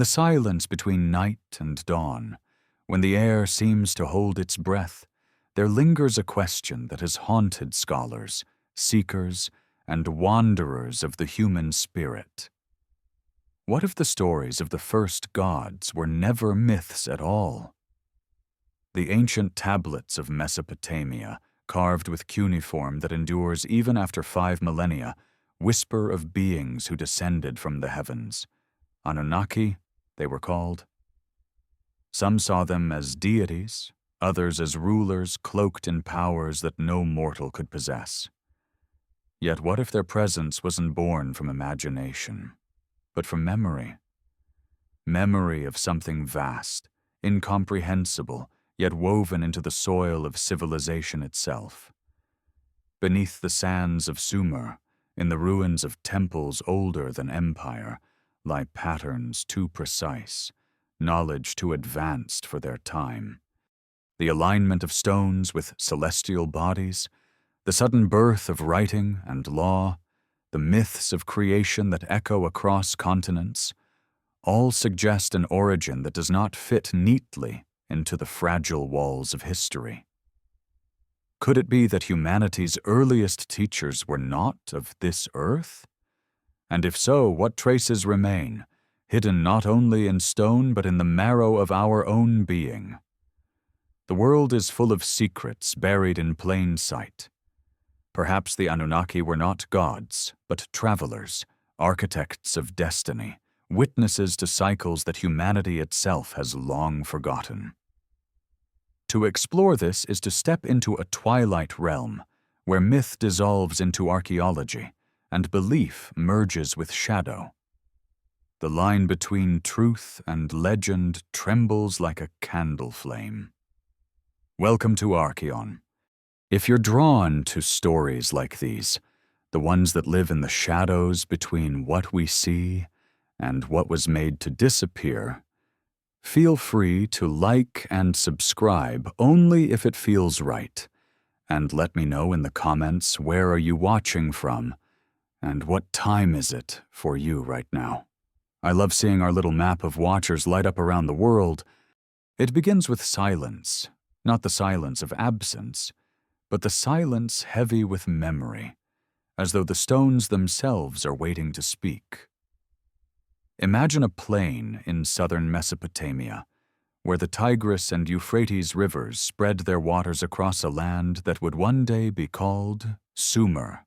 the silence between night and dawn, when the air seems to hold its breath, there lingers a question that has haunted scholars, seekers, and wanderers of the human spirit. What if the stories of the first gods were never myths at all? The ancient tablets of Mesopotamia, carved with cuneiform that endures even after 5 millennia, whisper of beings who descended from the heavens. Anunnaki, they were called. Some saw them as deities, others as rulers cloaked in powers that no mortal could possess. Yet what if their presence wasn't born from imagination, but from memory? Memory of something vast, incomprehensible, yet woven into the soil of civilization itself. Beneath the sands of Sumer, in the ruins of temples older than empire, lie patterns too precise, knowledge too advanced for their time. The alignment of stones with celestial bodies, the sudden birth of writing and law, the myths of creation that echo across continents, all suggest an origin that does not fit neatly into the fragile walls of history. Could it be that humanity's earliest teachers were not of this earth? And if so, what traces remain, hidden not only in stone but in the marrow of our own being? The world is full of secrets buried in plain sight. Perhaps the Anunnaki were not gods, but travelers, architects of destiny, witnesses to cycles that humanity itself has long forgotten. To explore this is to step into a twilight realm, where myth dissolves into archaeology, and belief merges with shadow. The line between truth and legend trembles like a candle flame. Welcome to ARCHAEON. If you're drawn to stories like these, the ones that live in the shadows between what we see and what was made to disappear, feel free to like and subscribe only if it feels right, and let me know in the comments where are you watching from and what time is it for you right now. I love seeing our little map of watchers light up around the world. It begins with silence, not the silence of absence, but the silence heavy with memory, as though the stones themselves are waiting to speak. Imagine a plain in southern Mesopotamia, where the Tigris and Euphrates rivers spread their waters across a land that would one day be called Sumer.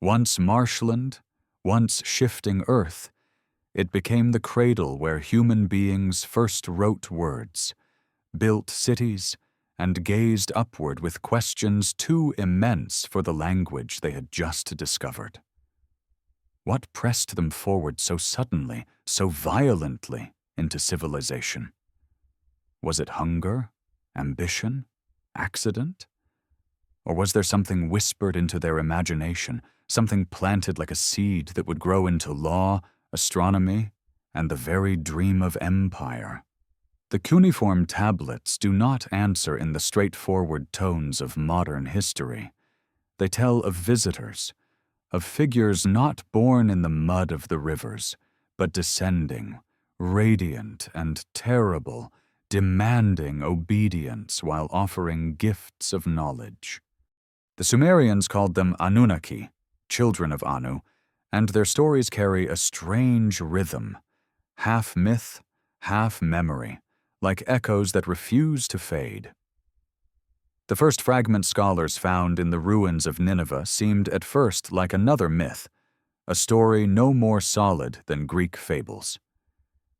Once marshland, once shifting earth, it became the cradle where human beings first wrote words, built cities, and gazed upward with questions too immense for the language they had just discovered. What pressed them forward so suddenly, so violently into civilization? Was it hunger, ambition, accident? Or was there something whispered into their imagination, something planted like a seed that would grow into law, astronomy, and the very dream of empire? The cuneiform tablets do not answer in the straightforward tones of modern history. They tell of visitors, of figures not born in the mud of the rivers, but descending, radiant and terrible, demanding obedience while offering gifts of knowledge. The Sumerians called them Anunnaki, children of Anu, and their stories carry a strange rhythm, half myth, half memory, like echoes that refuse to fade. The first fragment scholars found in the ruins of Nineveh seemed at first like another myth, a story no more solid than Greek fables.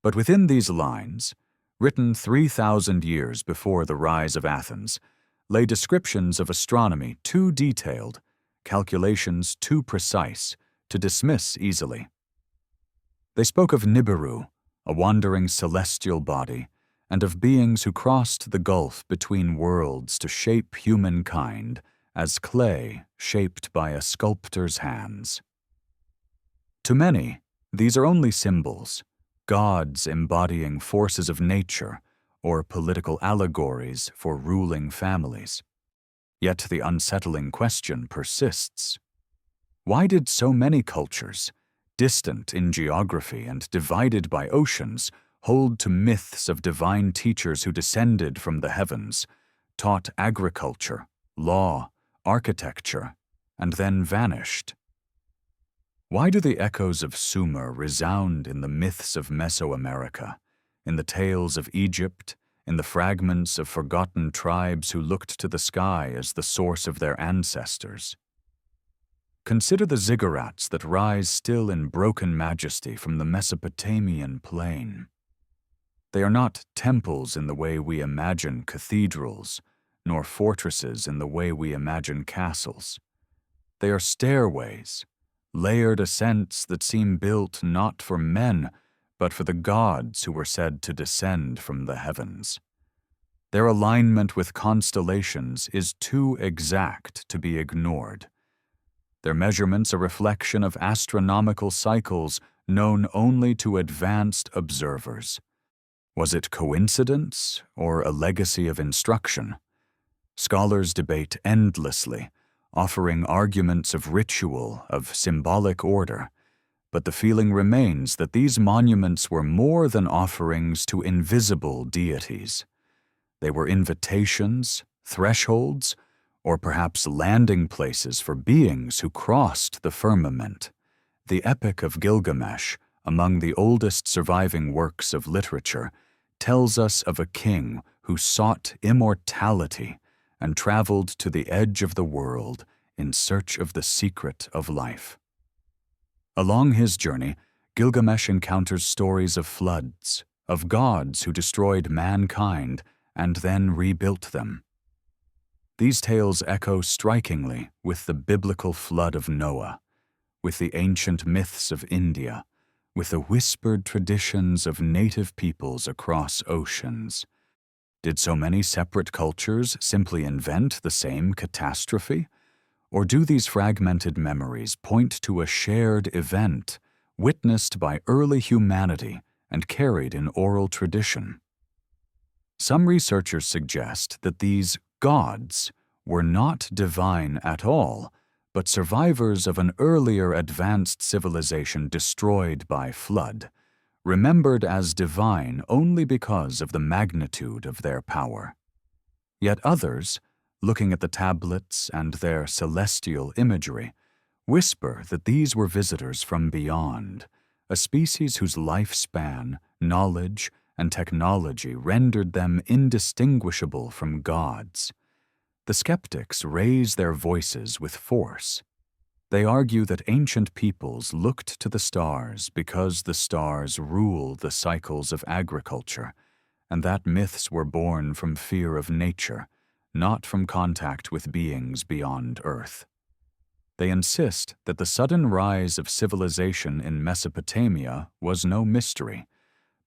But within these lines, written 3,000 years before the rise of Athens, lay descriptions of astronomy too detailed, calculations too precise, to dismiss easily. They spoke of Nibiru, a wandering celestial body, and of beings who crossed the gulf between worlds to shape humankind as clay shaped by a sculptor's hands. To many, these are only symbols, gods embodying forces of nature or political allegories for ruling families. Yet the unsettling question persists. Why did so many cultures, distant in geography and divided by oceans, hold to myths of divine teachers who descended from the heavens, taught agriculture, law, architecture, and then vanished. Why do the echoes of Sumer resound in the myths of Mesoamerica, in the tales of Egypt, in the fragments of forgotten tribes who looked to the sky as the source of their ancestors? Consider the ziggurats that rise still in broken majesty from the Mesopotamian plain. They are not temples in the way we imagine cathedrals, nor fortresses in the way we imagine castles. They are stairways, layered ascents that seem built not for men, but for the gods who were said to descend from the heavens. Their alignment with constellations is too exact to be ignored. Their measurements a reflection of astronomical cycles known only to advanced observers. Was it coincidence or a legacy of instruction? Scholars debate endlessly, offering arguments of ritual, of symbolic order, but the feeling remains that these monuments were more than offerings to invisible deities. They were invitations, thresholds, or perhaps landing places for beings who crossed the firmament. The Epic of Gilgamesh, among the oldest surviving works of literature, tells us of a king who sought immortality and traveled to the edge of the world in search of the secret of life. Along his journey, Gilgamesh encounters stories of floods, of gods who destroyed mankind and then rebuilt them. These tales echo strikingly with the biblical flood of Noah, with the ancient myths of India, with the whispered traditions of native peoples across oceans. Did so many separate cultures simply invent the same catastrophe? Or do these fragmented memories point to a shared event, witnessed by early humanity and carried in oral tradition? Some researchers suggest that these gods were not divine at all, but survivors of an earlier advanced civilization destroyed by flood, remembered as divine only because of the magnitude of their power. Yet others, looking at the tablets and their celestial imagery, whisper that these were visitors from beyond, a species whose lifespan, knowledge, and technology rendered them indistinguishable from gods. The skeptics raise their voices with force. They argue that ancient peoples looked to the stars because the stars rule the cycles of agriculture, and that myths were born from fear of nature, not from contact with beings beyond Earth. They insist that the sudden rise of civilization in Mesopotamia was no mystery,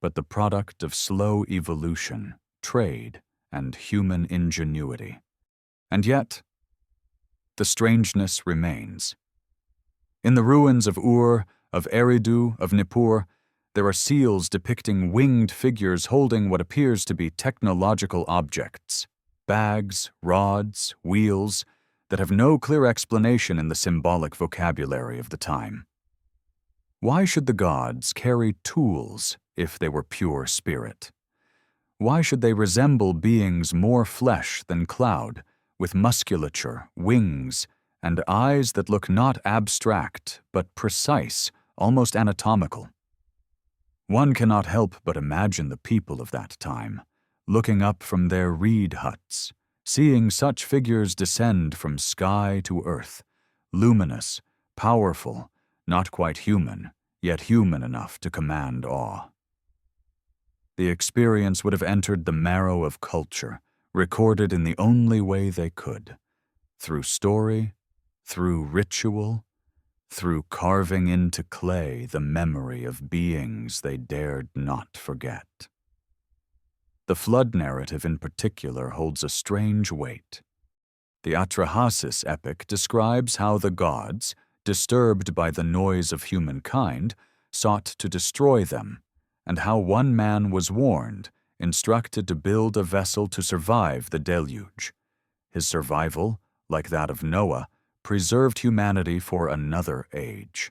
but the product of slow evolution, trade, and human ingenuity. And yet, the strangeness remains. In the ruins of Ur, of Eridu, of Nippur, there are seals depicting winged figures holding what appears to be technological objects, bags, rods, wheels, that have no clear explanation in the symbolic vocabulary of the time. Why should the gods carry tools if they were pure spirit? Why should they resemble beings more flesh than cloud, with musculature, wings, and eyes that look not abstract, but precise, almost anatomical? One cannot help but imagine the people of that time, looking up from their reed huts, seeing such figures descend from sky to earth, luminous, powerful, not quite human, yet human enough to command awe. The experience would have entered the marrow of culture, recorded in the only way they could, through story, through ritual, through carving into clay the memory of beings they dared not forget. The flood narrative in particular holds a strange weight. The Atrahasis epic describes how the gods, disturbed by the noise of humankind, sought to destroy them, and how one man was warned, instructed to build a vessel to survive the deluge. His survival, like that of Noah, preserved humanity for another age.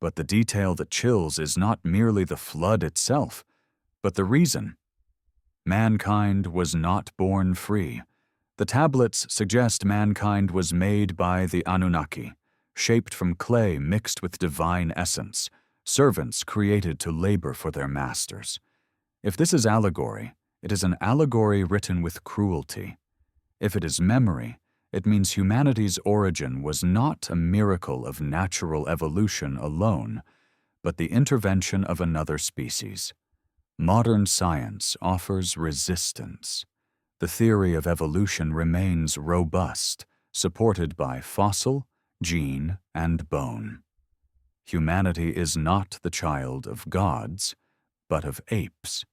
But the detail that chills is not merely the flood itself, but the reason. Mankind was not born free. The tablets suggest mankind was made by the Anunnaki, shaped from clay mixed with divine essence, servants created to labor for their masters. If this is allegory, it is an allegory written with cruelty. If it is memory, it means humanity's origin was not a miracle of natural evolution alone, but the intervention of another species. Modern science offers resistance. The theory of evolution remains robust, supported by fossil, gene, and bone. Humanity is not the child of gods, but of apes.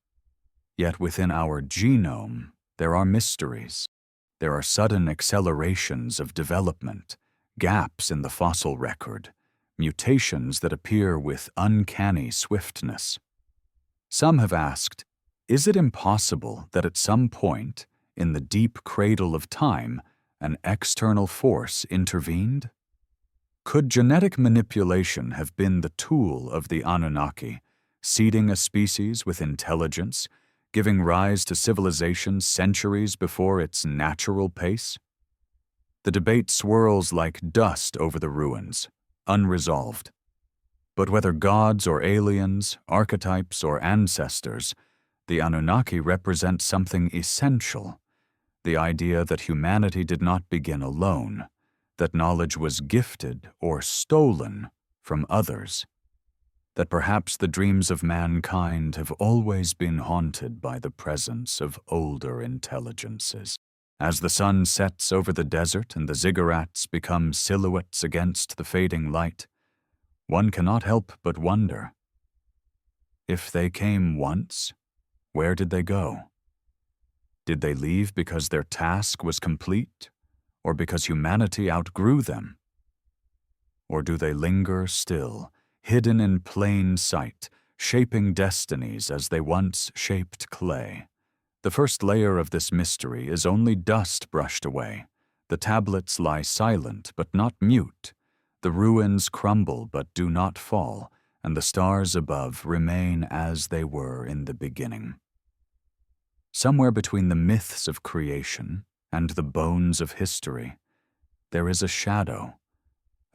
Yet within our genome, there are mysteries. There are sudden accelerations of development, gaps in the fossil record, mutations that appear with uncanny swiftness. Some have asked, is it impossible that at some point, in the deep cradle of time, an external force intervened? Could genetic manipulation have been the tool of the Anunnaki, seeding a species with intelligence, giving rise to civilization centuries before its natural pace? The debate swirls like dust over the ruins, unresolved. But whether gods or aliens, archetypes or ancestors, the Anunnaki represent something essential, the idea that humanity did not begin alone, that knowledge was gifted or stolen from others, that perhaps the dreams of mankind have always been haunted by the presence of older intelligences. As the sun sets over the desert and the ziggurats become silhouettes against the fading light, one cannot help but wonder, if they came once, where did they go? Did they leave because their task was complete, or because humanity outgrew them? Or do they linger still, hidden in plain sight, shaping destinies as they once shaped clay? The first layer of this mystery is only dust brushed away. The tablets lie silent but not mute. The ruins crumble but do not fall, and the stars above remain as they were in the beginning. Somewhere between the myths of creation and the bones of history, there is a shadow,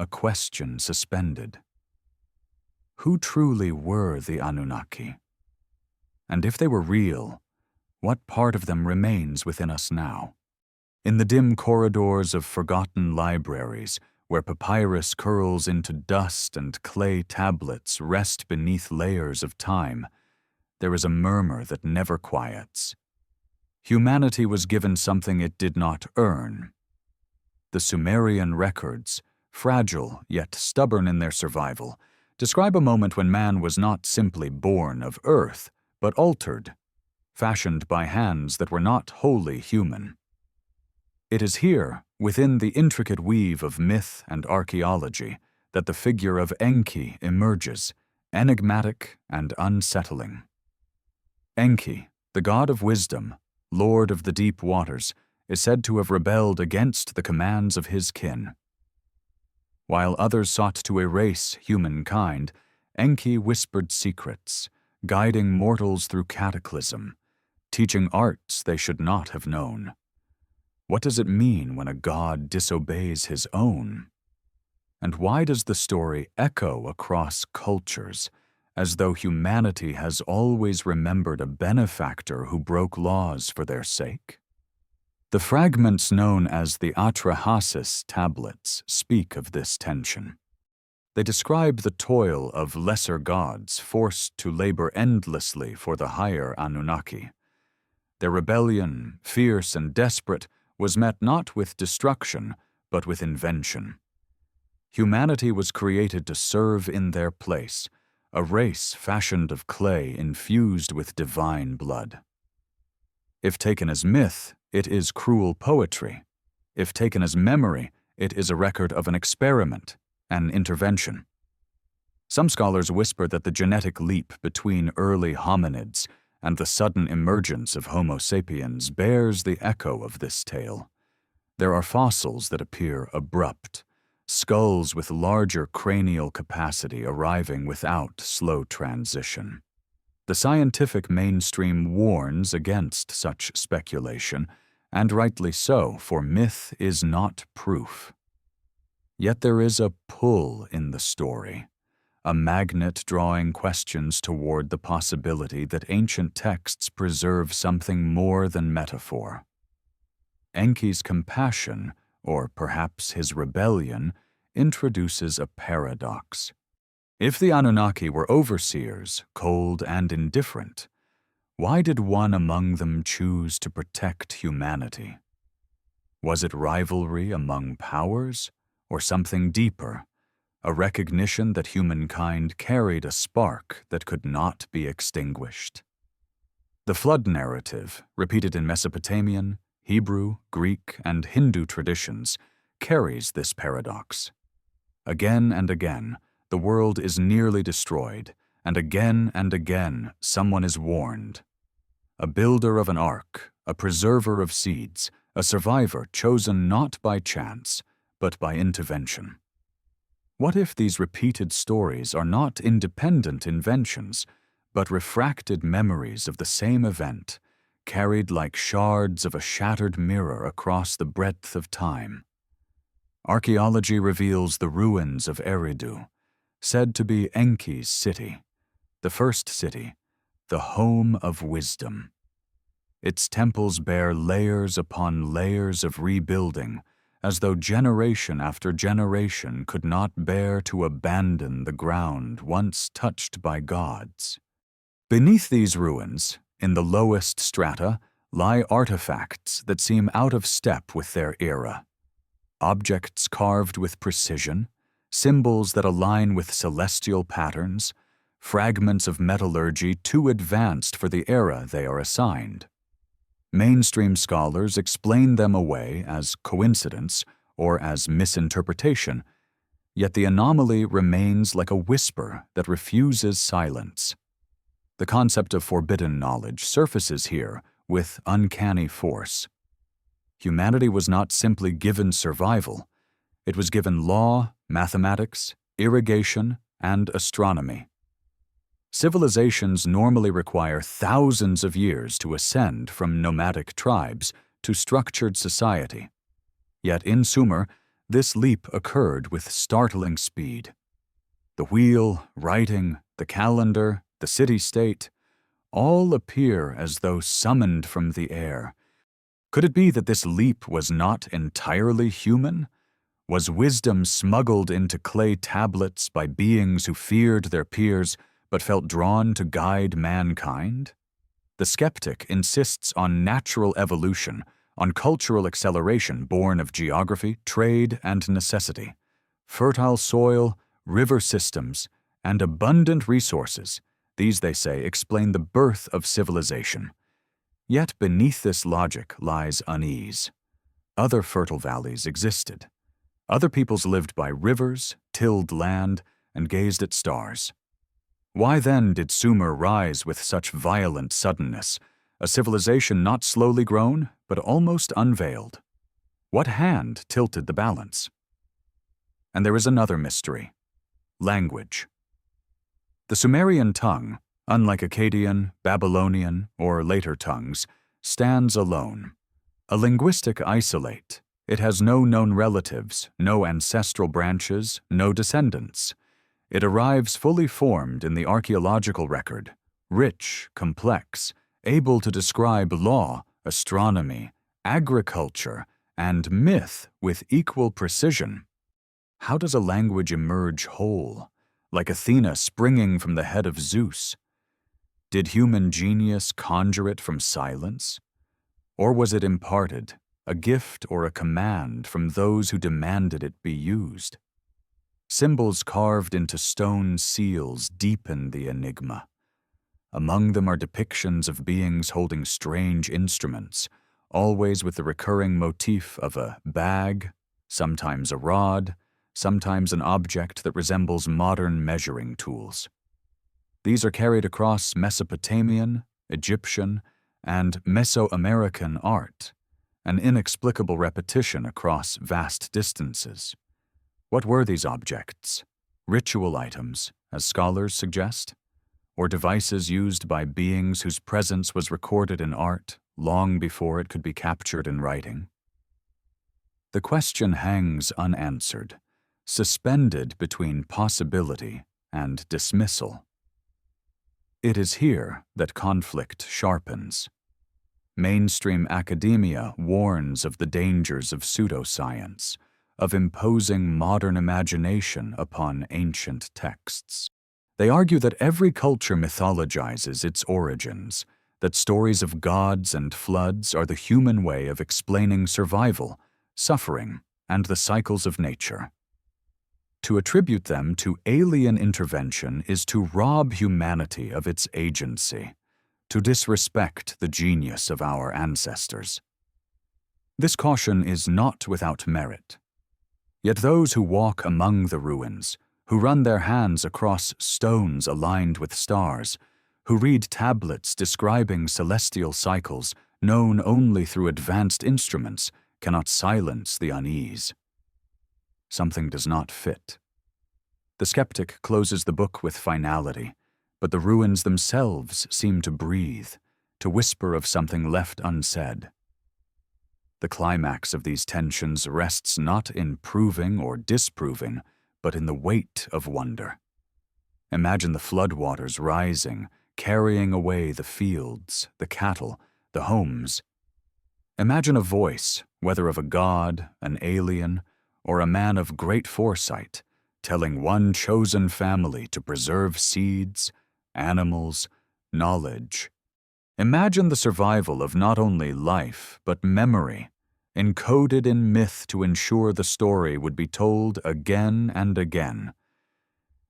a question suspended. Who truly were the Anunnaki? And if they were real, what part of them remains within us now? In the dim corridors of forgotten libraries, where papyrus curls into dust and clay tablets rest beneath layers of time, there is a murmur that never quiets. Humanity was given something it did not earn. The Sumerian records, fragile yet stubborn in their survival, describe a moment when man was not simply born of earth, but altered, fashioned by hands that were not wholly human. It is here, within the intricate weave of myth and archaeology, that the figure of Enki emerges, enigmatic and unsettling. Enki, the god of wisdom, lord of the deep waters, is said to have rebelled against the commands of his kin. While others sought to erase humankind, Enki whispered secrets, guiding mortals through cataclysm, teaching arts they should not have known. What does it mean when a god disobeys his own? And why does the story echo across cultures, as though humanity has always remembered a benefactor who broke laws for their sake? The fragments known as the ARCHAEON tablets speak of this tension. They describe the toil of lesser gods forced to labor endlessly for the higher Anunnaki. Their rebellion, fierce and desperate, was met not with destruction, but with invention. Humanity was created to serve in their place, a race fashioned of clay infused with divine blood. If taken as myth, it is cruel poetry. If taken as memory, it is a record of an experiment, an intervention. Some scholars whisper that the genetic leap between early hominids and the sudden emergence of Homo sapiens bears the echo of this tale. There are fossils that appear abrupt, skulls with larger cranial capacity arriving without slow transition. The scientific mainstream warns against such speculation, and rightly so, for myth is not proof. Yet there is a pull in the story, a magnet drawing questions toward the possibility that ancient texts preserve something more than metaphor. Enki's compassion, or perhaps his rebellion, introduces a paradox. If the Anunnaki were overseers, cold and indifferent, why did one among them choose to protect humanity? Was it rivalry among powers, or something deeper, a recognition that humankind carried a spark that could not be extinguished? The flood narrative, repeated in Mesopotamian, Hebrew, Greek, and Hindu traditions, carries this paradox. Again and again, the world is nearly destroyed, and again, someone is warned. A builder of an ark, a preserver of seeds, a survivor chosen not by chance, but by intervention. What if these repeated stories are not independent inventions, but refracted memories of the same event, carried like shards of a shattered mirror across the breadth of time? Archaeology reveals the ruins of Eridu, said to be Enki's city, the first city, the home of wisdom. Its temples bear layers upon layers of rebuilding, as though generation after generation could not bear to abandon the ground once touched by gods. Beneath these ruins, in the lowest strata, lie artifacts that seem out of step with their era. Objects carved with precision, symbols that align with celestial patterns, fragments of metallurgy too advanced for the era they are assigned. Mainstream scholars explain them away as coincidence or as misinterpretation, yet the anomaly remains like a whisper that refuses silence. The concept of forbidden knowledge surfaces here with uncanny force. Humanity was not simply given survival, it was given law, mathematics, irrigation, and astronomy. Civilizations normally require thousands of years to ascend from nomadic tribes to structured society. Yet in Sumer, this leap occurred with startling speed. The wheel, writing, the calendar, the city-state, all appear as though summoned from the air. Could it be that this leap was not entirely human? Was wisdom smuggled into clay tablets by beings who feared their peers but felt drawn to guide mankind? The skeptic insists on natural evolution, on cultural acceleration born of geography, trade, and necessity. Fertile soil, river systems, and abundant resources, these, they say, explain the birth of civilization. Yet beneath this logic lies unease. Other fertile valleys existed. Other peoples lived by rivers, tilled land, and gazed at stars. Why then did Sumer rise with such violent suddenness, a civilization not slowly grown, but almost unveiled? What hand tilted the balance? And there is another mystery: language. The Sumerian tongue, unlike Akkadian, Babylonian, or later tongues, stands alone. A linguistic isolate, it has no known relatives, no ancestral branches, no descendants. It arrives fully formed in the archaeological record, rich, complex, able to describe law, astronomy, agriculture, and myth with equal precision. How does a language emerge whole, like Athena springing from the head of Zeus? Did human genius conjure it from silence? Or was it imparted, a gift or a command from those who demanded it be used? Symbols carved into stone seals deepen the enigma. Among them are depictions of beings holding strange instruments, always with the recurring motif of a bag, sometimes a rod, sometimes an object that resembles modern measuring tools. These are carried across Mesopotamian, Egyptian, and Mesoamerican art, an inexplicable repetition across vast distances. What were these objects? Ritual items, as scholars suggest? Or devices used by beings whose presence was recorded in art long before it could be captured in writing? The question hangs unanswered, suspended between possibility and dismissal. It is here that conflict sharpens. Mainstream academia warns of the dangers of pseudoscience, of imposing modern imagination upon ancient texts. They argue that every culture mythologizes its origins, that stories of gods and floods are the human way of explaining survival, suffering, and the cycles of nature. To attribute them to alien intervention is to rob humanity of its agency, to disrespect the genius of our ancestors. This caution is not without merit. Yet those who walk among the ruins, who run their hands across stones aligned with stars, who read tablets describing celestial cycles known only through advanced instruments, cannot silence the unease. Something does not fit. The skeptic closes the book with finality, but the ruins themselves seem to breathe, to whisper of something left unsaid. The climax of these tensions rests not in proving or disproving, but in the weight of wonder. Imagine the floodwaters rising, carrying away the fields, the cattle, the homes. Imagine a voice, whether of a god, an alien, or a man of great foresight, telling one chosen family to preserve seeds, animals, knowledge. Imagine the survival of not only life, but memory, encoded in myth to ensure the story would be told again and again.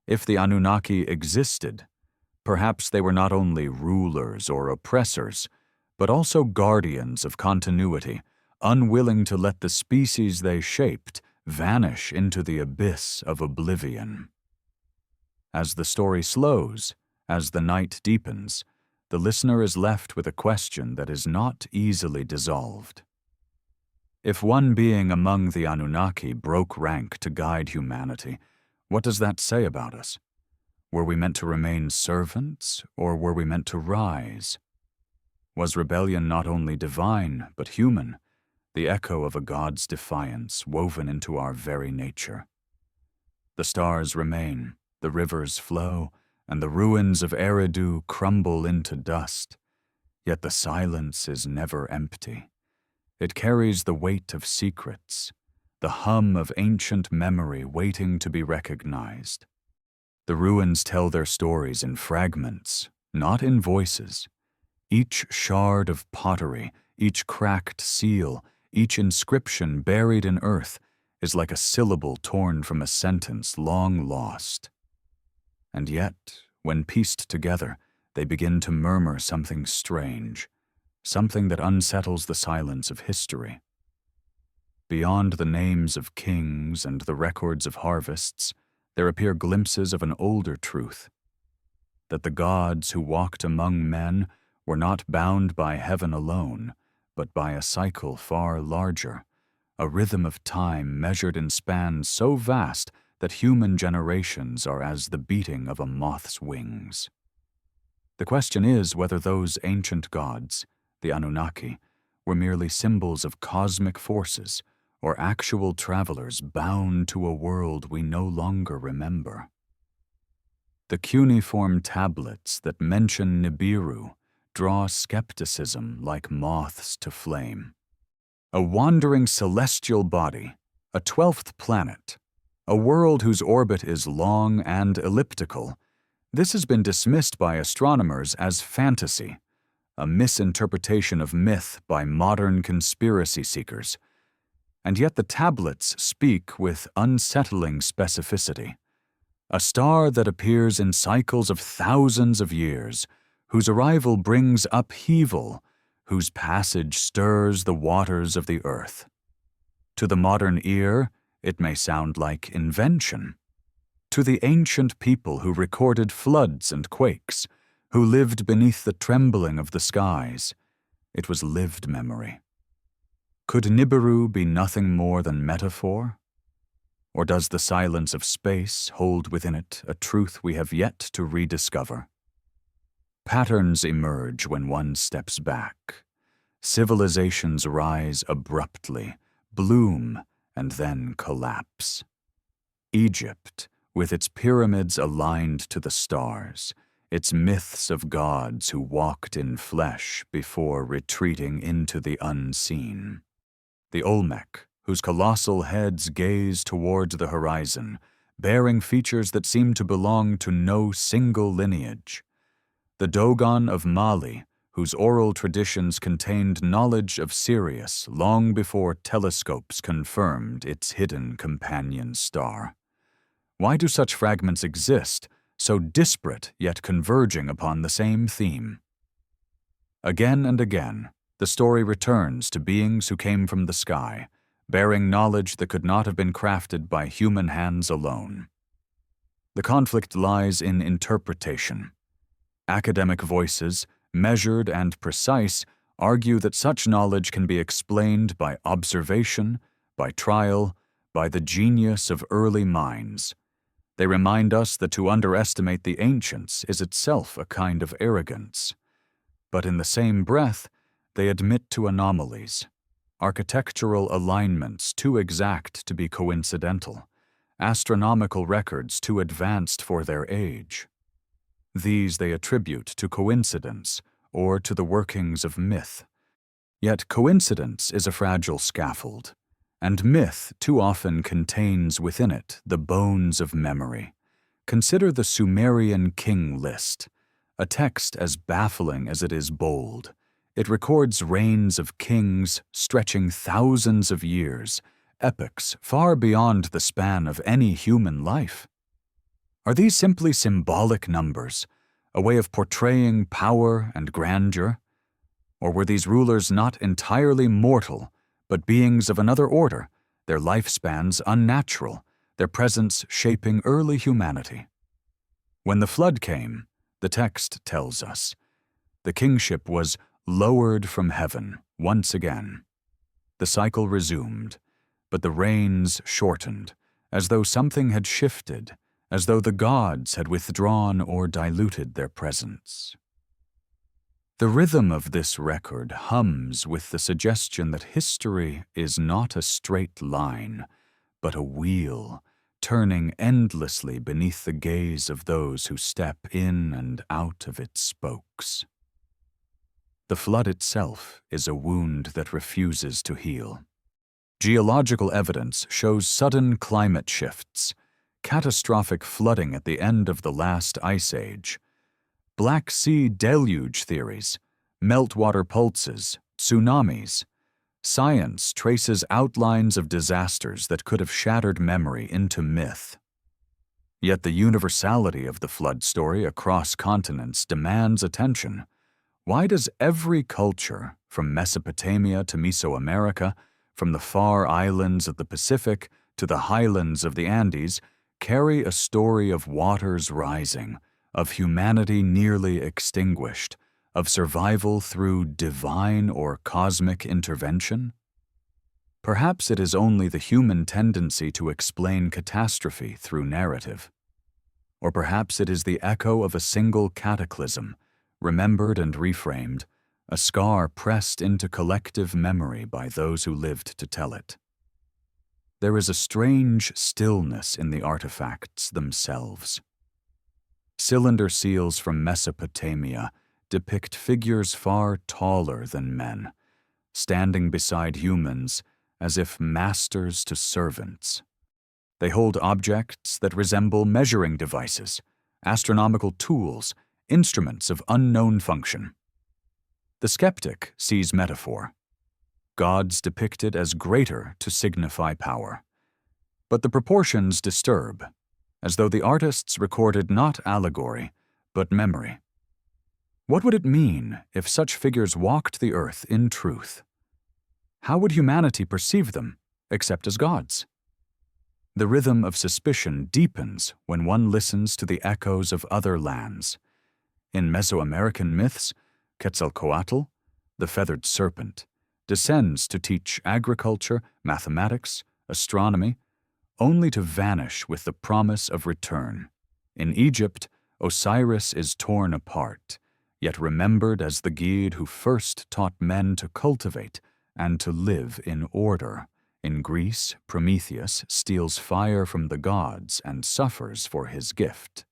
If the Anunnaki existed, perhaps they were not only rulers or oppressors, but also guardians of continuity, unwilling to let the species they shaped vanish into the abyss of oblivion. As the story slows, as the night deepens, the listener is left with a question that is not easily dissolved. If one being among the Anunnaki broke rank to guide humanity, what does that say about us? Were we meant to remain servants, or were we meant to rise? Was rebellion not only divine, but human, the echo of a god's defiance woven into our very nature? The stars remain, the rivers flow, and the ruins of Eridu crumble into dust. Yet the silence is never empty. It carries the weight of secrets, the hum of ancient memory waiting to be recognized. The ruins tell their stories in fragments, not in voices. Each shard of pottery, each cracked seal, each inscription buried in earth is like a syllable torn from a sentence long lost. And yet, when pieced together, they begin to murmur something strange, something that unsettles the silence of history. Beyond the names of kings and the records of harvests, there appear glimpses of an older truth, that the gods who walked among men were not bound by heaven alone, but by a cycle far larger, a rhythm of time measured in spans so vast that human generations are as the beating of a moth's wings. The question is whether those ancient gods, the Anunnaki, were merely symbols of cosmic forces or actual travelers bound to a world we no longer remember. The cuneiform tablets that mention Nibiru draw skepticism like moths to flame. A wandering celestial body, a 12th planet, a world whose orbit is long and elliptical, this has been dismissed by astronomers as fantasy, a misinterpretation of myth by modern conspiracy seekers. And yet the tablets speak with unsettling specificity. A star that appears in cycles of thousands of years, whose arrival brings upheaval, whose passage stirs the waters of the earth. To the modern ear, it may sound like invention. To the ancient people who recorded floods and quakes, who lived beneath the trembling of the skies, it was lived memory. Could Nibiru be nothing more than metaphor? Or does the silence of space hold within it a truth we have yet to rediscover? Patterns emerge when one steps back. Civilizations rise abruptly, bloom, and then collapse. Egypt, with its pyramids aligned to the stars, its myths of gods who walked in flesh before retreating into the unseen. The Olmec, whose colossal heads gaze towards the horizon, bearing features that seem to belong to no single lineage. The Dogon of Mali, whose oral traditions contained knowledge of Sirius long before telescopes confirmed its hidden companion star. Why do such fragments exist, so disparate yet converging upon the same theme? Again and again, the story returns to beings who came from the sky, bearing knowledge that could not have been crafted by human hands alone. The conflict lies in interpretation. Academic voices, measured and precise, argue that such knowledge can be explained by observation, by trial, by the genius of early minds. They remind us that to underestimate the ancients is itself a kind of arrogance. But in the same breath, they admit to anomalies, architectural alignments too exact to be coincidental, astronomical records too advanced for their age. These they attribute to coincidence or to the workings of myth. Yet coincidence is a fragile scaffold, and myth too often contains within it the bones of memory. Consider the Sumerian king list, a text as baffling as it is bold. It records reigns of kings stretching thousands of years, epochs far beyond the span of any human life. Are these simply symbolic numbers, a way of portraying power and grandeur? Or were these rulers not entirely mortal, but beings of another order, their lifespans unnatural, their presence shaping early humanity? When the flood came, the text tells us, the kingship was lowered from heaven once again. The cycle resumed, but the reigns shortened, as though something had shifted, as though the gods had withdrawn or diluted their presence. The rhythm of this record hums with the suggestion that history is not a straight line, but a wheel, turning endlessly beneath the gaze of those who step in and out of its spokes. The flood itself is a wound that refuses to heal. Geological evidence shows sudden climate shifts, catastrophic flooding at the end of the last ice age, Black Sea deluge theories, meltwater pulses, tsunamis. Science traces outlines of disasters that could have shattered memory into myth. Yet the universality of the flood story across continents demands attention. Why does every culture, from Mesopotamia to Mesoamerica, from the far islands of the Pacific to the highlands of the Andes, carry a story of waters rising, of humanity nearly extinguished, of survival through divine or cosmic intervention? Perhaps it is only the human tendency to explain catastrophe through narrative. Or perhaps it is the echo of a single cataclysm, remembered and reframed, a scar pressed into collective memory by those who lived to tell it. There is a strange stillness in the artifacts themselves. Cylinder seals from Mesopotamia depict figures far taller than men, standing beside humans as if masters to servants. They hold objects that resemble measuring devices, astronomical tools, instruments of unknown function. The skeptic sees metaphor. Gods depicted as greater to signify power. But the proportions disturb, as though the artists recorded not allegory, but memory. What would it mean if such figures walked the earth in truth? How would humanity perceive them, except as gods? The rhythm of suspicion deepens when one listens to the echoes of other lands. In Mesoamerican myths, Quetzalcoatl, the feathered serpent, descends to teach agriculture, mathematics, astronomy. only to vanish with the promise of return. In Egypt, Osiris is torn apart, yet remembered as the Gid who first taught men to cultivate and to live in order. In Greece, Prometheus steals fire from the gods and suffers for his gift.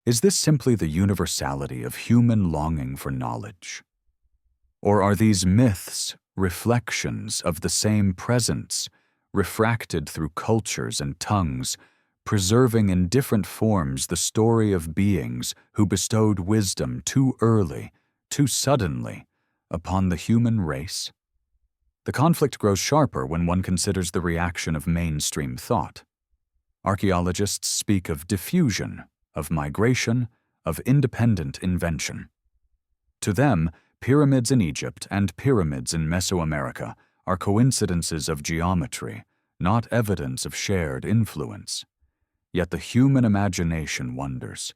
Is this simply the universality of human longing for knowledge? Or are these myths reflections of the same presence, refracted through cultures and tongues, preserving in different forms the story of beings who bestowed wisdom too early, too suddenly, upon the human race? The conflict grows sharper when one considers the reaction of mainstream thought. Archaeologists speak of diffusion, of migration, of independent invention. To them, pyramids in Egypt and pyramids in Mesoamerica are coincidences of geometry, not evidence of shared influence. Yet the human imagination wonders,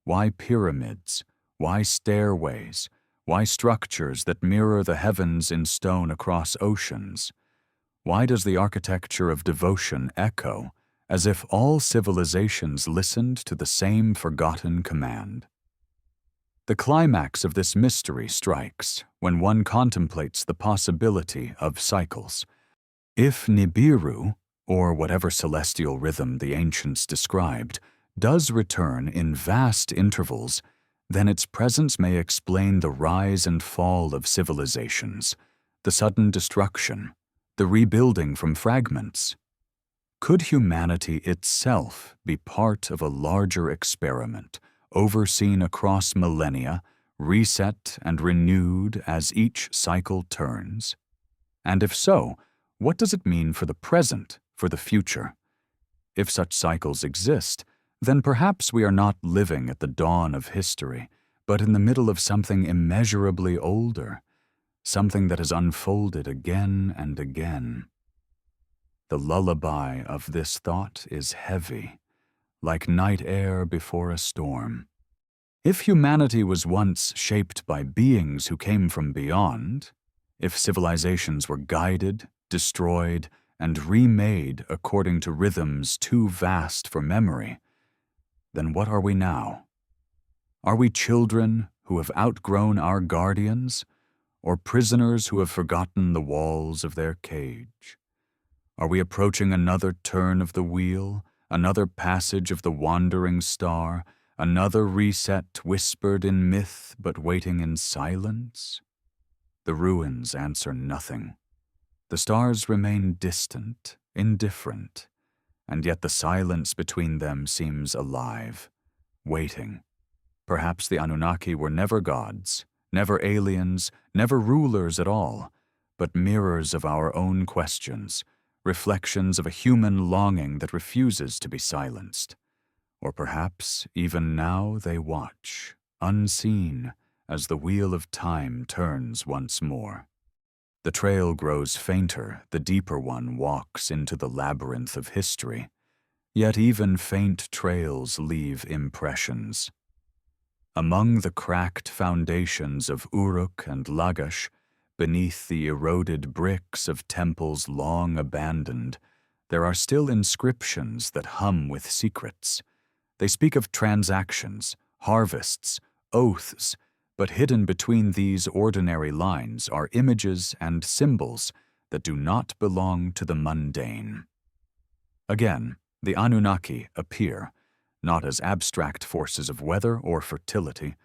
why pyramids, why stairways, why structures that mirror the heavens in stone across oceans? Why does the architecture of devotion echo, as if all civilizations listened to the same forgotten command? The climax of this mystery strikes when one contemplates the possibility of cycles. If Nibiru, or whatever celestial rhythm the ancients described, does return in vast intervals, then its presence may explain the rise and fall of civilizations, the sudden destruction, the rebuilding from fragments. Could humanity itself be part of a larger experiment, overseen across millennia, reset and renewed as each cycle turns? And if so, what does it mean for the present, for the future? If such cycles exist, then perhaps we are not living at the dawn of history, but in the middle of something immeasurably older, something that has unfolded again and again. The lullaby of this thought is heavy, like night air before a storm. If humanity was once shaped by beings who came from beyond, if civilizations were guided, destroyed, and remade according to rhythms too vast for memory, then what are we now? Are we children who have outgrown our guardians, or prisoners who have forgotten the walls of their cage? Are we approaching another turn of the wheel, another passage of the wandering star, another reset whispered in myth but waiting in silence? The ruins answer nothing. The stars remain distant, indifferent, and yet the silence between them seems alive, waiting. Perhaps the Anunnaki were never gods, never aliens, never rulers at all, but mirrors of our own questions, reflections of a human longing that refuses to be silenced. Or perhaps even now they watch, unseen, as the wheel of time turns once more. The trail grows fainter, the deeper one walks into the labyrinth of history. Yet even faint trails leave impressions. Among the cracked foundations of Uruk and Lagash, beneath the eroded bricks of temples long abandoned, there are still inscriptions that hum with secrets. They speak of transactions, harvests, oaths, but hidden between these ordinary lines are images and symbols that do not belong to the mundane. Again, the Anunnaki appear, not as abstract forces of weather or fertility,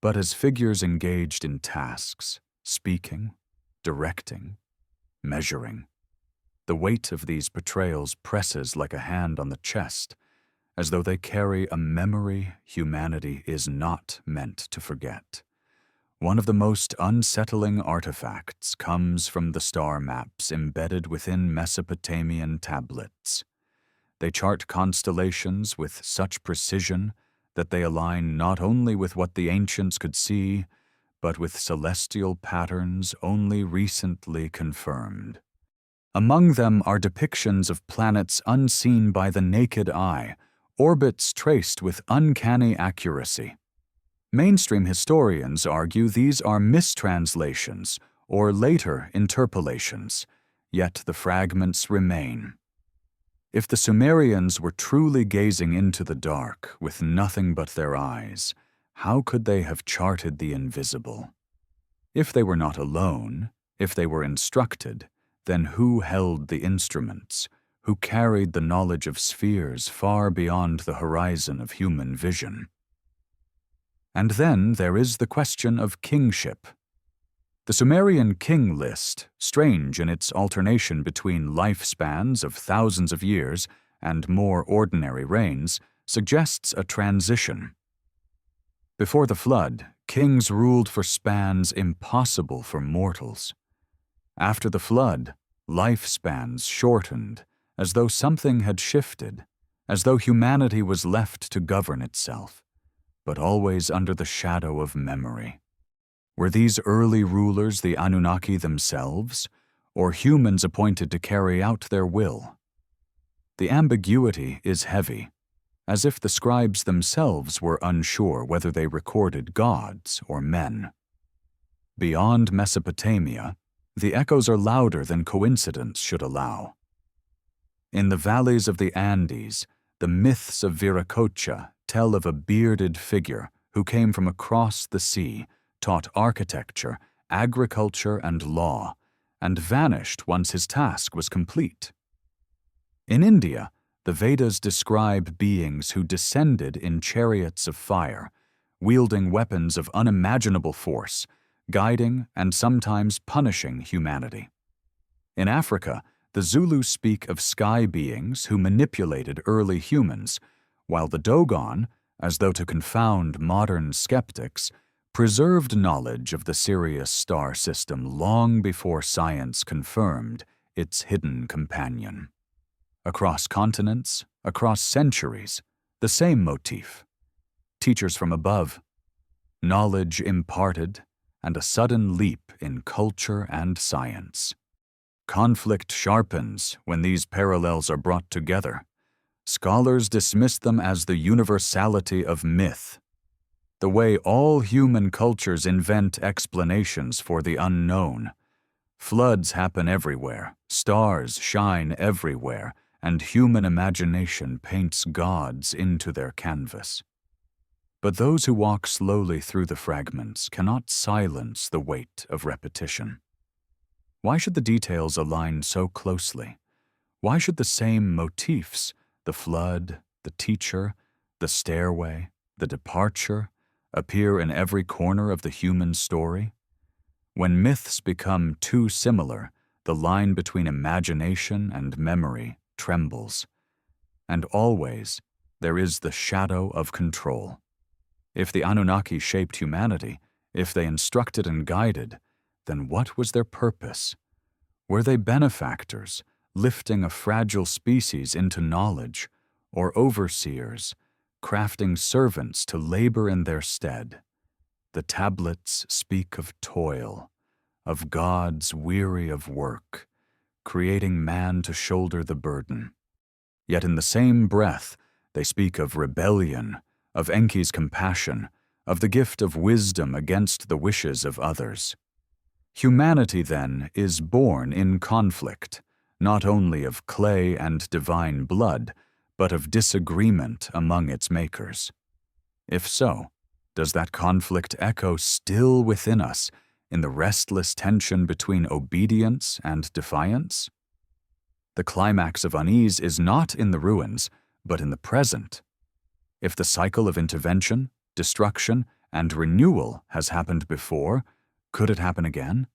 but as figures engaged in tasks, speaking, directing, measuring. The weight of these portrayals presses like a hand on the chest, as though they carry a memory humanity is not meant to forget. One of the most unsettling artifacts comes from the star maps embedded within Mesopotamian tablets. They chart constellations with such precision that they align not only with what the ancients could see, but with celestial patterns only recently confirmed. Among them are depictions of planets unseen by the naked eye, orbits traced with uncanny accuracy. Mainstream historians argue these are mistranslations or later interpolations, yet the fragments remain. If the Sumerians were truly gazing into the dark with nothing but their eyes, how could they have charted the invisible? If they were not alone, if they were instructed, then who held the instruments, who carried the knowledge of spheres far beyond the horizon of human vision? And then there is the question of kingship. The Sumerian king list, strange in its alternation between lifespans of thousands of years and more ordinary reigns, suggests a transition. Before the flood, kings ruled for spans impossible for mortals. After the flood, lifespans shortened, as though something had shifted, as though humanity was left to govern itself, but always under the shadow of memory. Were these early rulers the Anunnaki themselves, or humans appointed to carry out their will? The ambiguity is heavy, as if the scribes themselves were unsure whether they recorded gods or men. Beyond Mesopotamia, the echoes are louder than coincidence should allow. In the valleys of the Andes, the myths of Viracocha tell of a bearded figure who came from across the sea, taught architecture, agriculture, and law, and vanished once his task was complete. In India, the Vedas describe beings who descended in chariots of fire, wielding weapons of unimaginable force, guiding and sometimes punishing humanity. In Africa, the Zulus speak of sky beings who manipulated early humans, while the Dogon, as though to confound modern skeptics, preserved knowledge of the Sirius star system long before science confirmed its hidden companion. Across continents, across centuries, the same motif. Teachers from above, knowledge imparted, and a sudden leap in culture and science. Conflict sharpens when these parallels are brought together. Scholars dismiss them as the universality of myth, the way all human cultures invent explanations for the unknown. Floods happen everywhere, stars shine everywhere, and human imagination paints gods into their canvas. But those who walk slowly through the fragments cannot silence the weight of repetition. Why should the details align so closely? Why should the same motifs, the flood, the teacher, the stairway, the departure, appear in every corner of the human story? When myths become too similar, the line between imagination and memory trembles. And always, there is the shadow of control. If the Anunnaki shaped humanity, if they instructed and guided, then what was their purpose? Were they benefactors, lifting a fragile species into knowledge, or overseers, crafting servants to labor in their stead? The tablets speak of toil, of gods weary of work, creating man to shoulder the burden. Yet in the same breath, they speak of rebellion, of Enki's compassion, of the gift of wisdom against the wishes of others. Humanity, then, is born in conflict, not only of clay and divine blood, but of disagreement among its makers. If so, does that conflict echo still within us in the restless tension between obedience and defiance? The climax of unease is not in the ruins, but in the present. If the cycle of intervention, destruction, and renewal has happened before, could it happen again?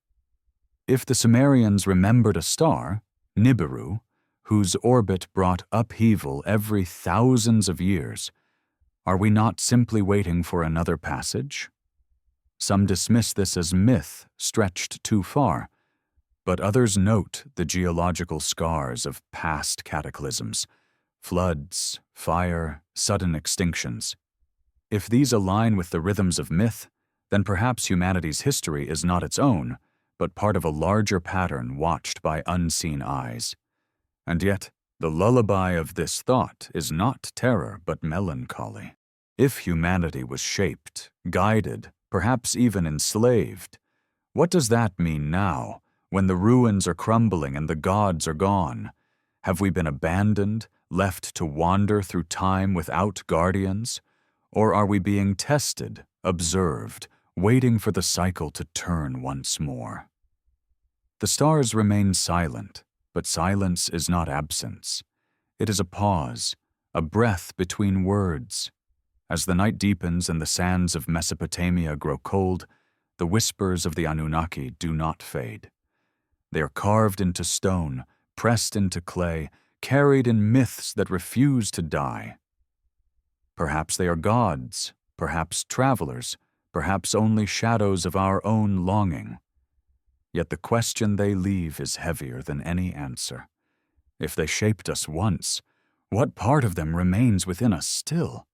If the Sumerians remembered a star, Nibiru, whose orbit brought upheaval every thousands of years, are we not simply waiting for another passage? Some dismiss this as myth stretched too far, but others note the geological scars of past cataclysms, floods, fire, sudden extinctions. If these align with the rhythms of myth, then perhaps humanity's history is not its own, but part of a larger pattern watched by unseen eyes. And yet, the lullaby of this thought is not terror but melancholy. If humanity was shaped, guided, perhaps even enslaved, what does that mean now, when the ruins are crumbling and the gods are gone? Have we been abandoned, left to wander through time without guardians? Or are we being tested, observed, waiting for the cycle to turn once more? The stars remain silent, but silence is not absence. It is a pause, a breath between words. As the night deepens and the sands of Mesopotamia grow cold, the whispers of the Anunnaki do not fade. They are carved into stone, pressed into clay, carried in myths that refuse to die. Perhaps they are gods, perhaps travelers, perhaps only shadows of our own longing. Yet the question they leave is heavier than any answer. If they shaped us once, what part of them remains within us still?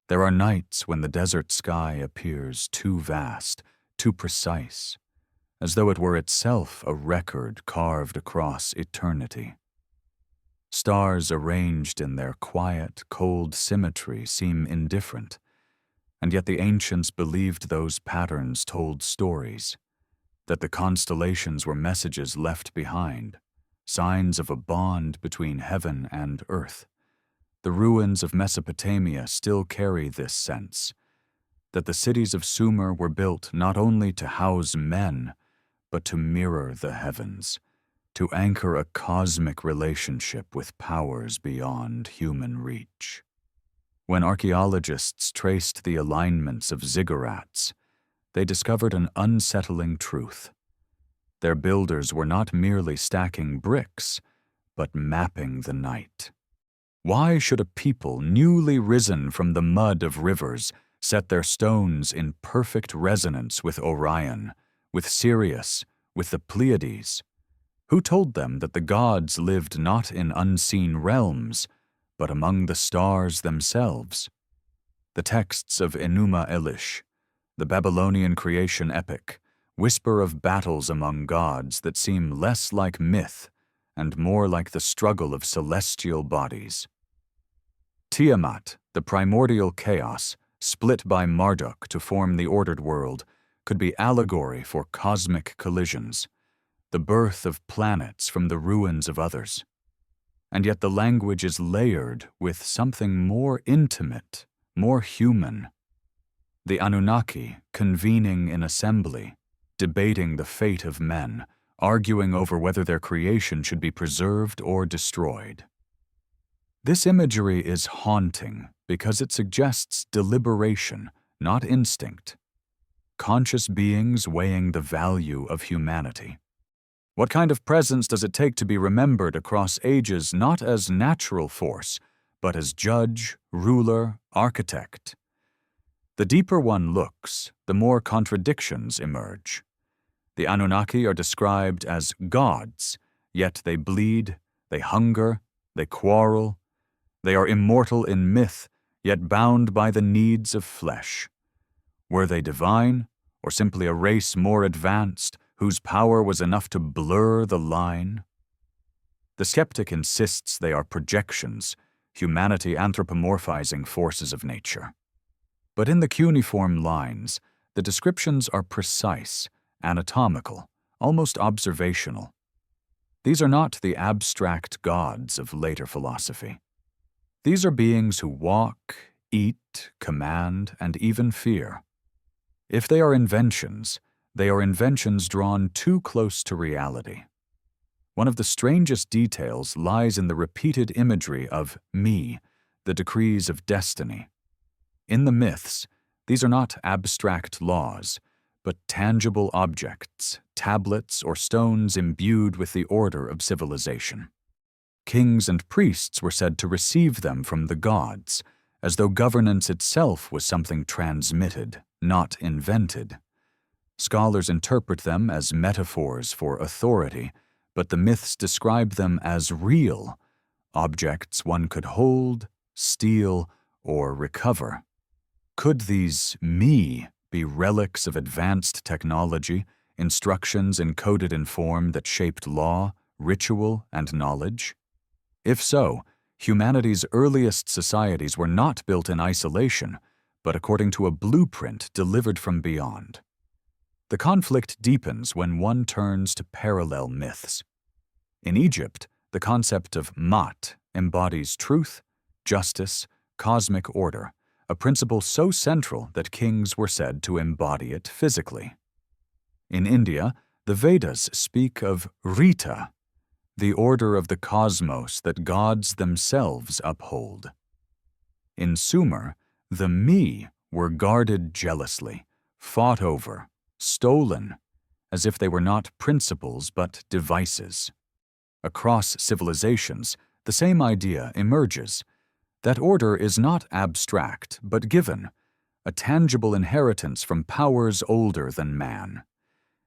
There are nights when the desert sky appears too vast, too precise, as though it were itself a record carved across eternity. Stars arranged in their quiet, cold symmetry seem indifferent, and yet the ancients believed those patterns told stories, that the constellations were messages left behind, signs of a bond between heaven and earth. The ruins of Mesopotamia still carry this sense, that the cities of Sumer were built not only to house men, but to mirror the heavens, to anchor a cosmic relationship with powers beyond human reach. When archaeologists traced the alignments of ziggurats, they discovered an unsettling truth. Their builders were not merely stacking bricks, but mapping the night. Why should a people newly risen from the mud of rivers set their stones in perfect resonance with Orion, with Sirius, with the Pleiades? Who told them that the gods lived not in unseen realms, but among the stars themselves? The texts of Enuma Elish, the Babylonian creation epic, whisper of battles among gods that seem less like myth and more like the struggle of celestial bodies. Tiamat, the primordial chaos, split by Marduk to form the ordered world, could be allegory for cosmic collisions, the birth of planets from the ruins of others. And yet the language is layered with something more intimate, more human. The Anunnaki convening in assembly, debating the fate of men, arguing over whether their creation should be preserved or destroyed. This imagery is haunting because it suggests deliberation, not instinct. Conscious beings weighing the value of humanity. What kind of presence does it take to be remembered across ages not as natural force, but as judge, ruler, architect? The deeper one looks, the more contradictions emerge. The Anunnaki are described as gods, yet they bleed, they hunger, they quarrel. They are immortal in myth, yet bound by the needs of flesh. Were they divine, or simply a race more advanced, whose power was enough to blur the line? The skeptic insists they are projections, humanity anthropomorphizing forces of nature. But in the cuneiform lines, the descriptions are precise, anatomical, almost observational. These are not the abstract gods of later philosophy. These are beings who walk, eat, command, and even fear. If they are inventions drawn too close to reality. One of the strangest details lies in the repeated imagery of me, the decrees of destiny. In the myths, these are not abstract laws, but tangible objects, tablets or stones imbued with the order of civilization. Kings and priests were said to receive them from the gods, as though governance itself was something transmitted, not invented. Scholars interpret them as metaphors for authority, but the myths describe them as real, objects one could hold, steal, or recover. Could these me be relics of advanced technology, instructions encoded in form that shaped law, ritual, and knowledge? If so, humanity's earliest societies were not built in isolation, but according to a blueprint delivered from beyond. The conflict deepens when one turns to parallel myths. In Egypt, The concept of Mat embodies truth, justice, cosmic order, a principle so central that kings were said to embody it physically. In India, the Vedas speak of Rita, the order of the cosmos that gods themselves uphold. In Sumer, the Me were guarded jealously, fought over, stolen, as if they were not principles but devices. Across civilizations, the same idea emerges. That order is not abstract, but given, a tangible inheritance from powers older than man.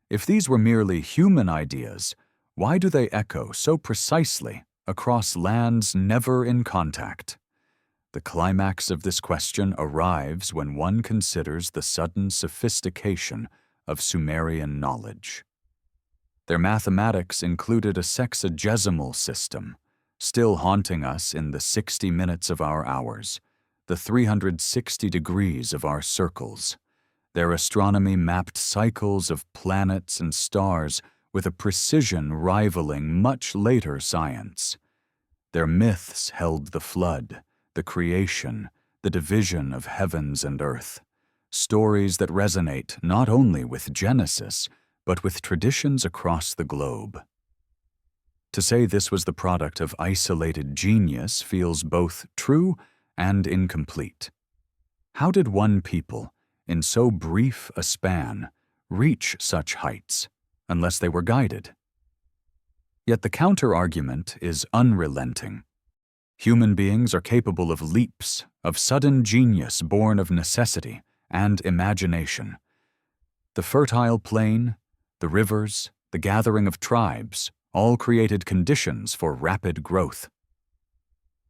If these were merely human ideas, why do they echo so precisely across lands never in contact? The climax of this question arrives when one considers the sudden sophistication of Sumerian knowledge. Their mathematics included a sexagesimal system, still haunting us in the 60 minutes of our hours, the 360 degrees of our circles. Their astronomy mapped cycles of planets and stars with a precision rivaling much later science. Their myths held the flood, the creation, the division of heavens and earth, stories that resonate not only with Genesis, but with traditions across the globe. To say this was the product of isolated genius feels both true and incomplete. How did one people, in so brief a span, reach such heights, unless they were guided? Yet the counter-argument is unrelenting. Human beings are capable of leaps, of sudden genius born of necessity and imagination. The fertile plain, the rivers, the gathering of tribes, all created conditions for rapid growth.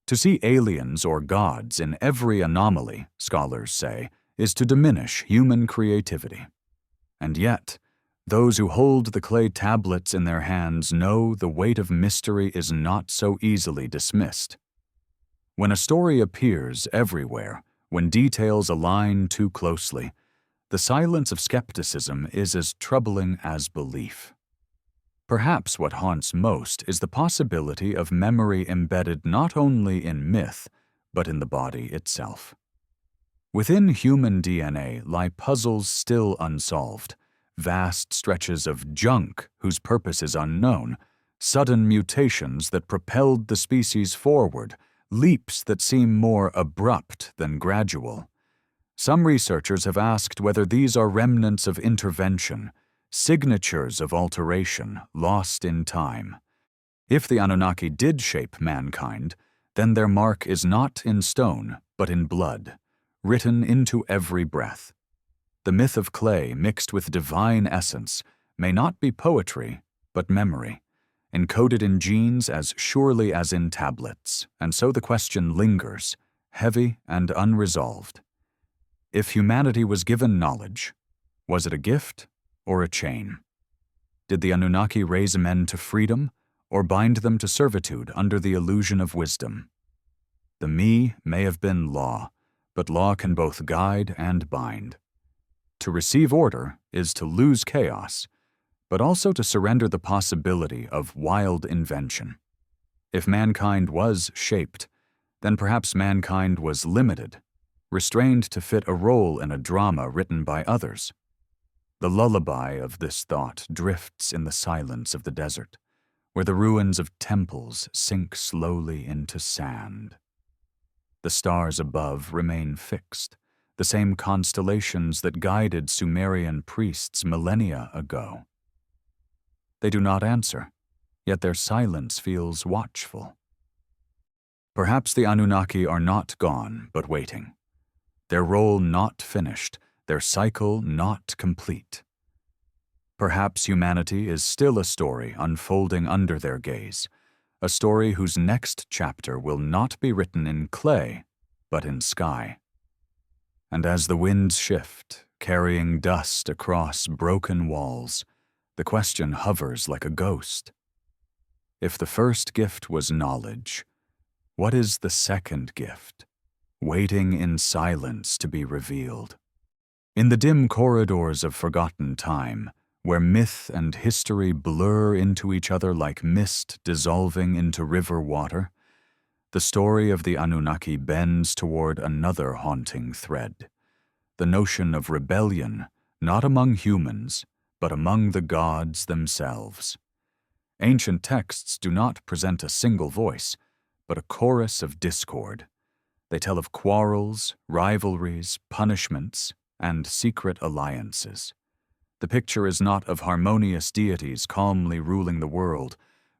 To see aliens or gods in every anomaly, scholars say, is to diminish human creativity. And yet, those who hold the clay tablets in their hands know the weight of mystery is not so easily dismissed. When a story appears everywhere, when details align too closely, the silence of skepticism is as troubling as belief. Perhaps what haunts most is the possibility of memory embedded not only in myth, but in the body itself. Within human DNA lie puzzles still unsolved, vast stretches of junk whose purpose is unknown, sudden mutations that propelled the species forward, leaps that seem more abrupt than gradual. Some researchers have asked whether these are remnants of intervention, signatures of alteration lost in time. If the Anunnaki did shape mankind, then their mark is not in stone, but in blood, written into every breath. The myth of clay mixed with divine essence may not be poetry, but memory, encoded in genes as surely as in tablets, and so the question lingers, heavy and unresolved. If humanity was given knowledge, was it a gift or a chain? Did the Anunnaki raise men to freedom or bind them to servitude under the illusion of wisdom? The Me may have been law, but law can both guide and bind. To receive order is to lose chaos, but also to surrender the possibility of wild invention. If mankind was shaped, then perhaps mankind was limited, restrained to fit a role in a drama written by others. The lullaby of this thought drifts in the silence of the desert, where the ruins of temples sink slowly into sand. The stars above remain fixed, the same constellations that guided Sumerian priests millennia ago. They do not answer, yet their silence feels watchful. Perhaps the Anunnaki are not gone, but waiting. Their role not finished, their cycle not complete. Perhaps humanity is still a story unfolding under their gaze, a story whose next chapter will not be written in clay, but in sky. And as the winds shift, carrying dust across broken walls, the question hovers like a ghost. If the first gift was knowledge, what is the second gift, waiting in silence to be revealed? In the dim corridors of forgotten time, where myth and history blur into each other like mist dissolving into river water, the story of the Anunnaki bends toward another haunting thread, the notion of rebellion, not among humans, but among the gods themselves. Ancient texts do not present a single voice, but a chorus of discord. They tell of quarrels, rivalries, punishments, and secret alliances. The picture is not of harmonious deities calmly ruling the world,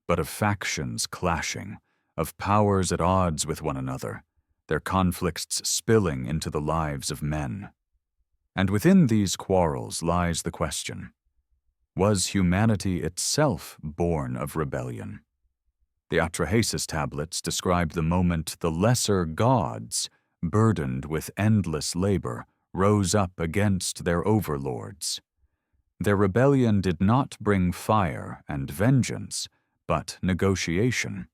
but of factions clashing, of powers at odds with one another, their conflicts spilling into the lives of men. And within these quarrels lies the question: was humanity itself born of rebellion? The Atrahasis tablets describe the moment the lesser gods, burdened with endless labor, rose up against their overlords. Their rebellion did not bring fire and vengeance, but negotiation.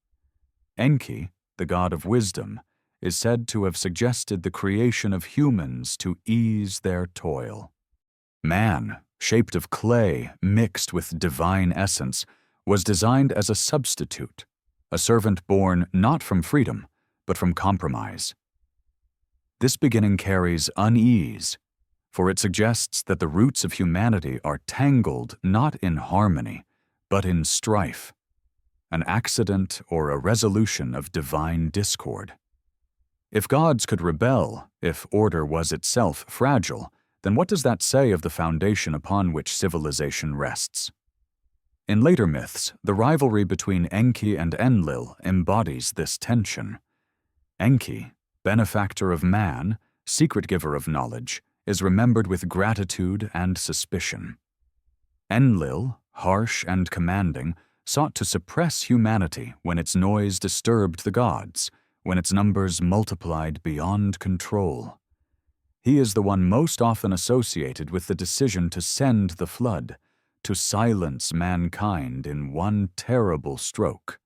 Enki, the god of wisdom, is said to have suggested the creation of humans to ease their toil. Man, shaped of clay mixed with divine essence, was designed as a substitute, a servant born not from freedom, but from compromise. This beginning carries unease, for it suggests that the roots of humanity are tangled not in harmony, but in strife, an accident or a resolution of divine discord. If gods could rebel, if order was itself fragile, then what does that say of the foundation upon which civilization rests? In later myths, the rivalry between Enki and Enlil embodies this tension. Enki, benefactor of man, secret giver of knowledge, is remembered with gratitude and suspicion. Enlil, harsh and commanding, sought to suppress humanity when its noise disturbed the gods, when its numbers multiplied beyond control. He is the one most often associated with the decision to send the flood, to silence mankind in one terrible stroke.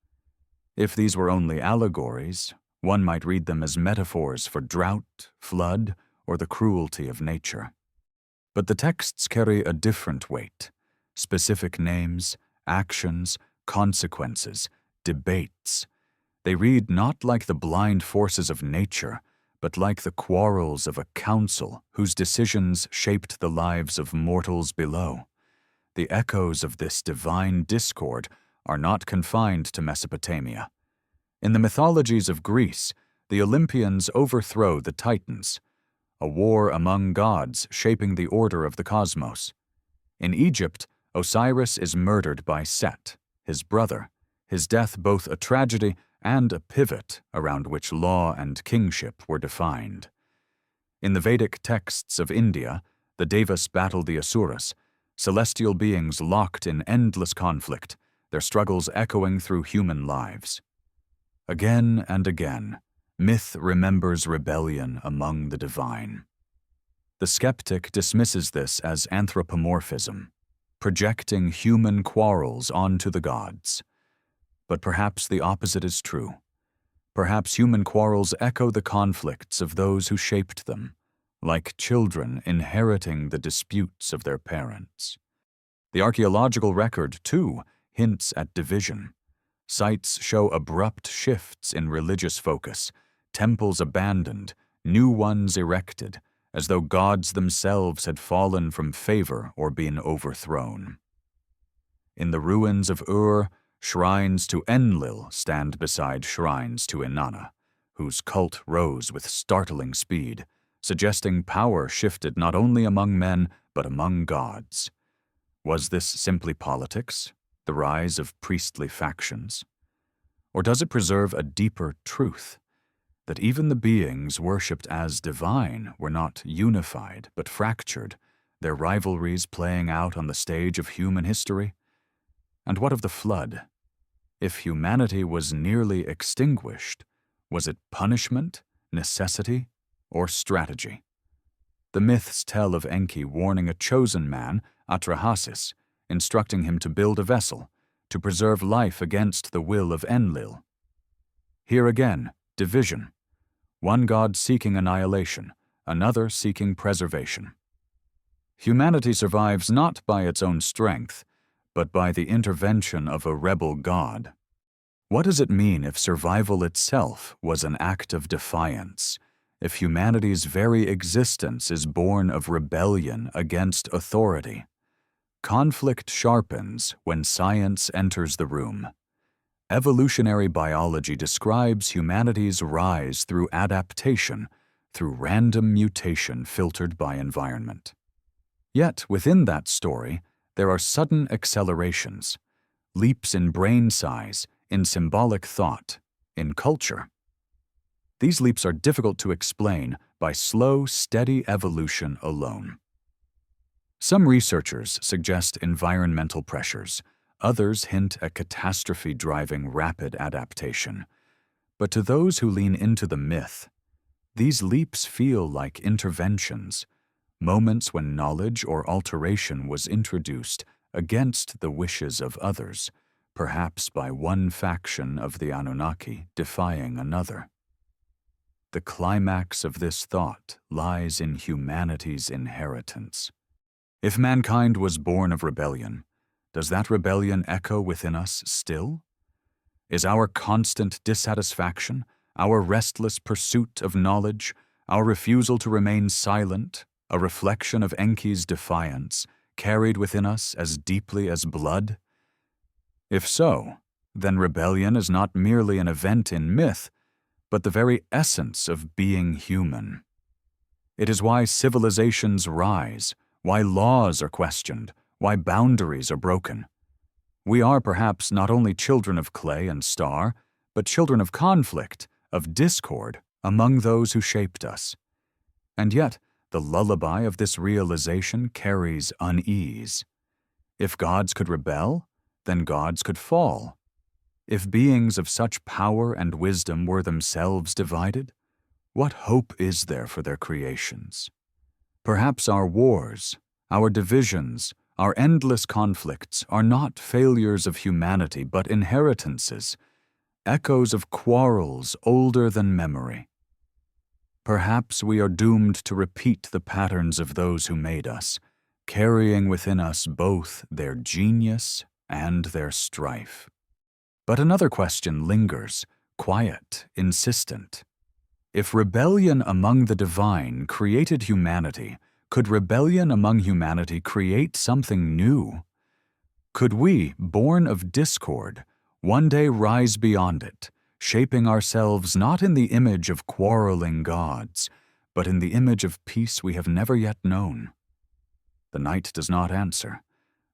If these were only allegories, one might read them as metaphors for drought, flood, or the cruelty of nature. But the texts carry a different weight: specific names, actions, consequences, debates. They read not like the blind forces of nature, but like the quarrels of a council whose decisions shaped the lives of mortals below. The echoes of this divine discord are not confined to Mesopotamia. In the mythologies of Greece, the Olympians overthrow the Titans, a war among gods shaping the order of the cosmos. In Egypt, Osiris is murdered by Set, his brother, his death both a tragedy and a pivot around which law and kingship were defined. In the Vedic texts of India, the Devas battle the Asuras, celestial beings locked in endless conflict, their struggles echoing through human lives. Again and again, myth remembers rebellion among the divine. The skeptic dismisses this as anthropomorphism, projecting human quarrels onto the gods. But perhaps the opposite is true. Perhaps human quarrels echo the conflicts of those who shaped them, like children inheriting the disputes of their parents. The archaeological record, too, hints at division. Sites show abrupt shifts in religious focus, temples abandoned, new ones erected, as though gods themselves had fallen from favor or been overthrown. In the ruins of Ur, shrines to Enlil stand beside shrines to Inanna, whose cult rose with startling speed, suggesting power shifted not only among men but among gods. Was this simply politics, the rise of priestly factions? Or does it preserve a deeper truth, that even the beings worshipped as divine were not unified but fractured, their rivalries playing out on the stage of human history? And what of the flood? If humanity was nearly extinguished, was it punishment, necessity, or strategy? The myths tell of Enki warning a chosen man, Atrahasis, instructing him to build a vessel, to preserve life against the will of Enlil. Here again, division. One god seeking annihilation, another seeking preservation. Humanity survives not by its own strength, but by the intervention of a rebel god. What does it mean if survival itself was an act of defiance, if humanity's very existence is born of rebellion against authority? Conflict sharpens when science enters the room. Evolutionary biology describes humanity's rise through adaptation, through random mutation filtered by environment. Yet, within that story, there are sudden accelerations, leaps in brain size, in symbolic thought, in culture. These leaps are difficult to explain by slow, steady evolution alone. Some researchers suggest environmental pressures, others hint at catastrophe driving rapid adaptation. But to those who lean into the myth, these leaps feel like interventions, moments when knowledge or alteration was introduced against the wishes of others, perhaps by one faction of the Anunnaki defying another. The climax of this thought lies in humanity's inheritance. If mankind was born of rebellion, does that rebellion echo within us still? Is our constant dissatisfaction, our restless pursuit of knowledge, our refusal to remain silent, a reflection of Enki's defiance, carried within us as deeply as blood? If so, then rebellion is not merely an event in myth, but the very essence of being human. It is why civilizations rise, why laws are questioned, why boundaries are broken. We are perhaps not only children of clay and star, but children of conflict, of discord among those who shaped us. And yet, the lullaby of this realization carries unease. If gods could rebel, then gods could fall. If beings of such power and wisdom were themselves divided, what hope is there for their creations? Perhaps our wars, our divisions, our endless conflicts are not failures of humanity but inheritances, echoes of quarrels older than memory. Perhaps we are doomed to repeat the patterns of those who made us, carrying within us both their genius and their strife. But another question lingers, quiet, insistent. If rebellion among the divine created humanity, could rebellion among humanity create something new? Could we, born of discord, one day rise beyond it, shaping ourselves not in the image of quarreling gods, but in the image of peace we have never yet known? The night does not answer.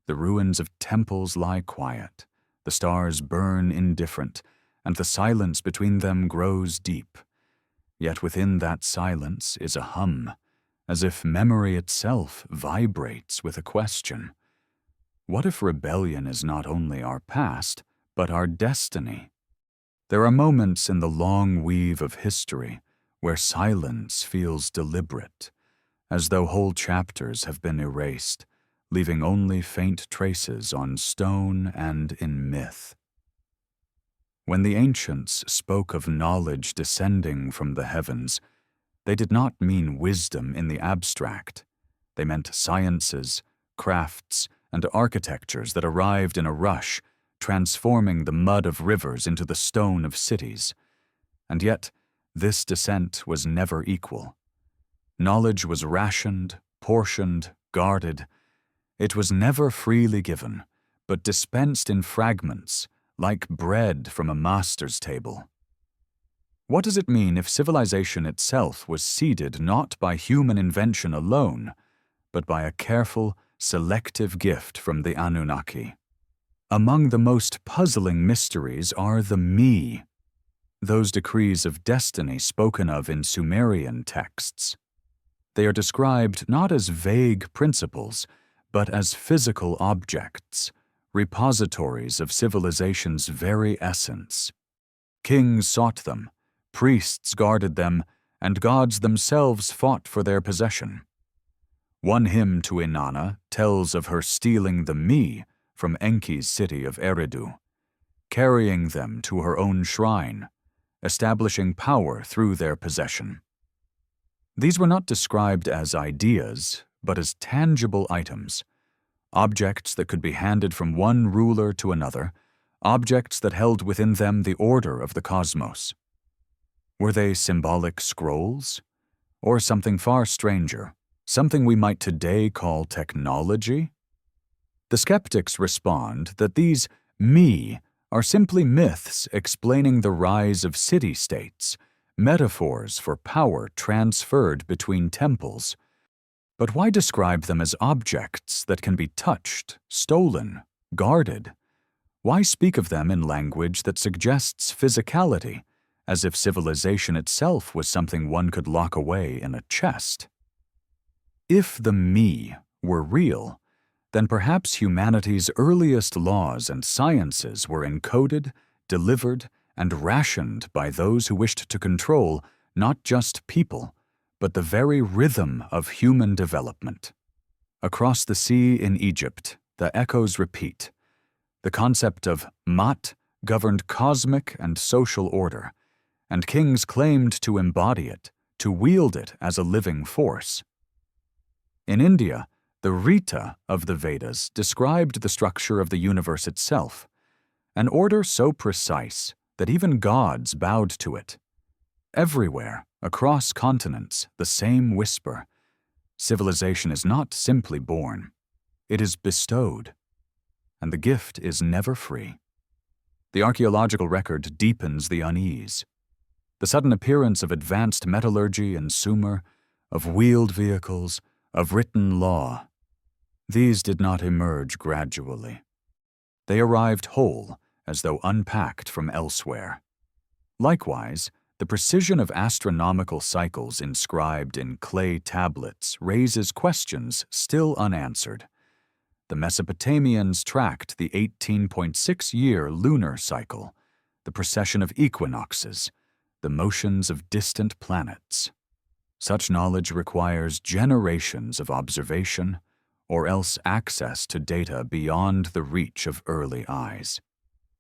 The ruins of temples lie quiet. The stars burn indifferent, and the silence between them grows deep. Yet within that silence is a hum, as if memory itself vibrates with a question. What if rebellion is not only our past, but our destiny? There are moments in the long weave of history where silence feels deliberate, as though whole chapters have been erased, leaving only faint traces on stone and in myth. When the ancients spoke of knowledge descending from the heavens, they did not mean wisdom in the abstract. They meant sciences, crafts, and architectures that arrived in a rush, transforming the mud of rivers into the stone of cities. And yet, this descent was never equal. Knowledge was rationed, portioned, guarded. It was never freely given, but dispensed in fragments, like bread from a master's table. What does it mean if civilization itself was seeded not by human invention alone, but by a careful, selective gift from the Anunnaki? Among the most puzzling mysteries are the me, those decrees of destiny spoken of in Sumerian texts. They are described not as vague principles, but as physical objects, repositories of civilization's very essence. Kings sought them, priests guarded them, and gods themselves fought for their possession. One hymn to Inanna tells of her stealing the me from Enki's city of Eridu, carrying them to her own shrine, establishing power through their possession. These were not described as ideas, but as tangible items, objects that could be handed from one ruler to another, objects that held within them the order of the cosmos. Were they symbolic scrolls? Or something far stranger, something we might today call technology? The skeptics respond that these me are simply myths explaining the rise of city-states, metaphors for power transferred between temples. But why describe them as objects that can be touched, stolen, guarded? Why speak of them in language that suggests physicality, as if civilization itself was something one could lock away in a chest? If the me were real, then perhaps humanity's earliest laws and sciences were encoded, delivered, and rationed by those who wished to control not just people, but the very rhythm of human development. Across the sea in Egypt, the echoes repeat. The concept of Mat governed cosmic and social order, and kings claimed to embody it, to wield it as a living force. In India, the Rita of the Vedas described the structure of the universe itself, an order so precise that even gods bowed to it. Everywhere, across continents, the same whisper. Civilization is not simply born. It is bestowed, and the gift is never free. The archaeological record deepens the unease. The sudden appearance of advanced metallurgy in Sumer, of wheeled vehicles, of written law. These did not emerge gradually. They arrived whole, as though unpacked from elsewhere. Likewise, the precision of astronomical cycles inscribed in clay tablets raises questions still unanswered. The Mesopotamians tracked the 18.6-year lunar cycle, the precession of equinoxes, the motions of distant planets. Such knowledge requires generations of observation, or else access to data beyond the reach of early eyes.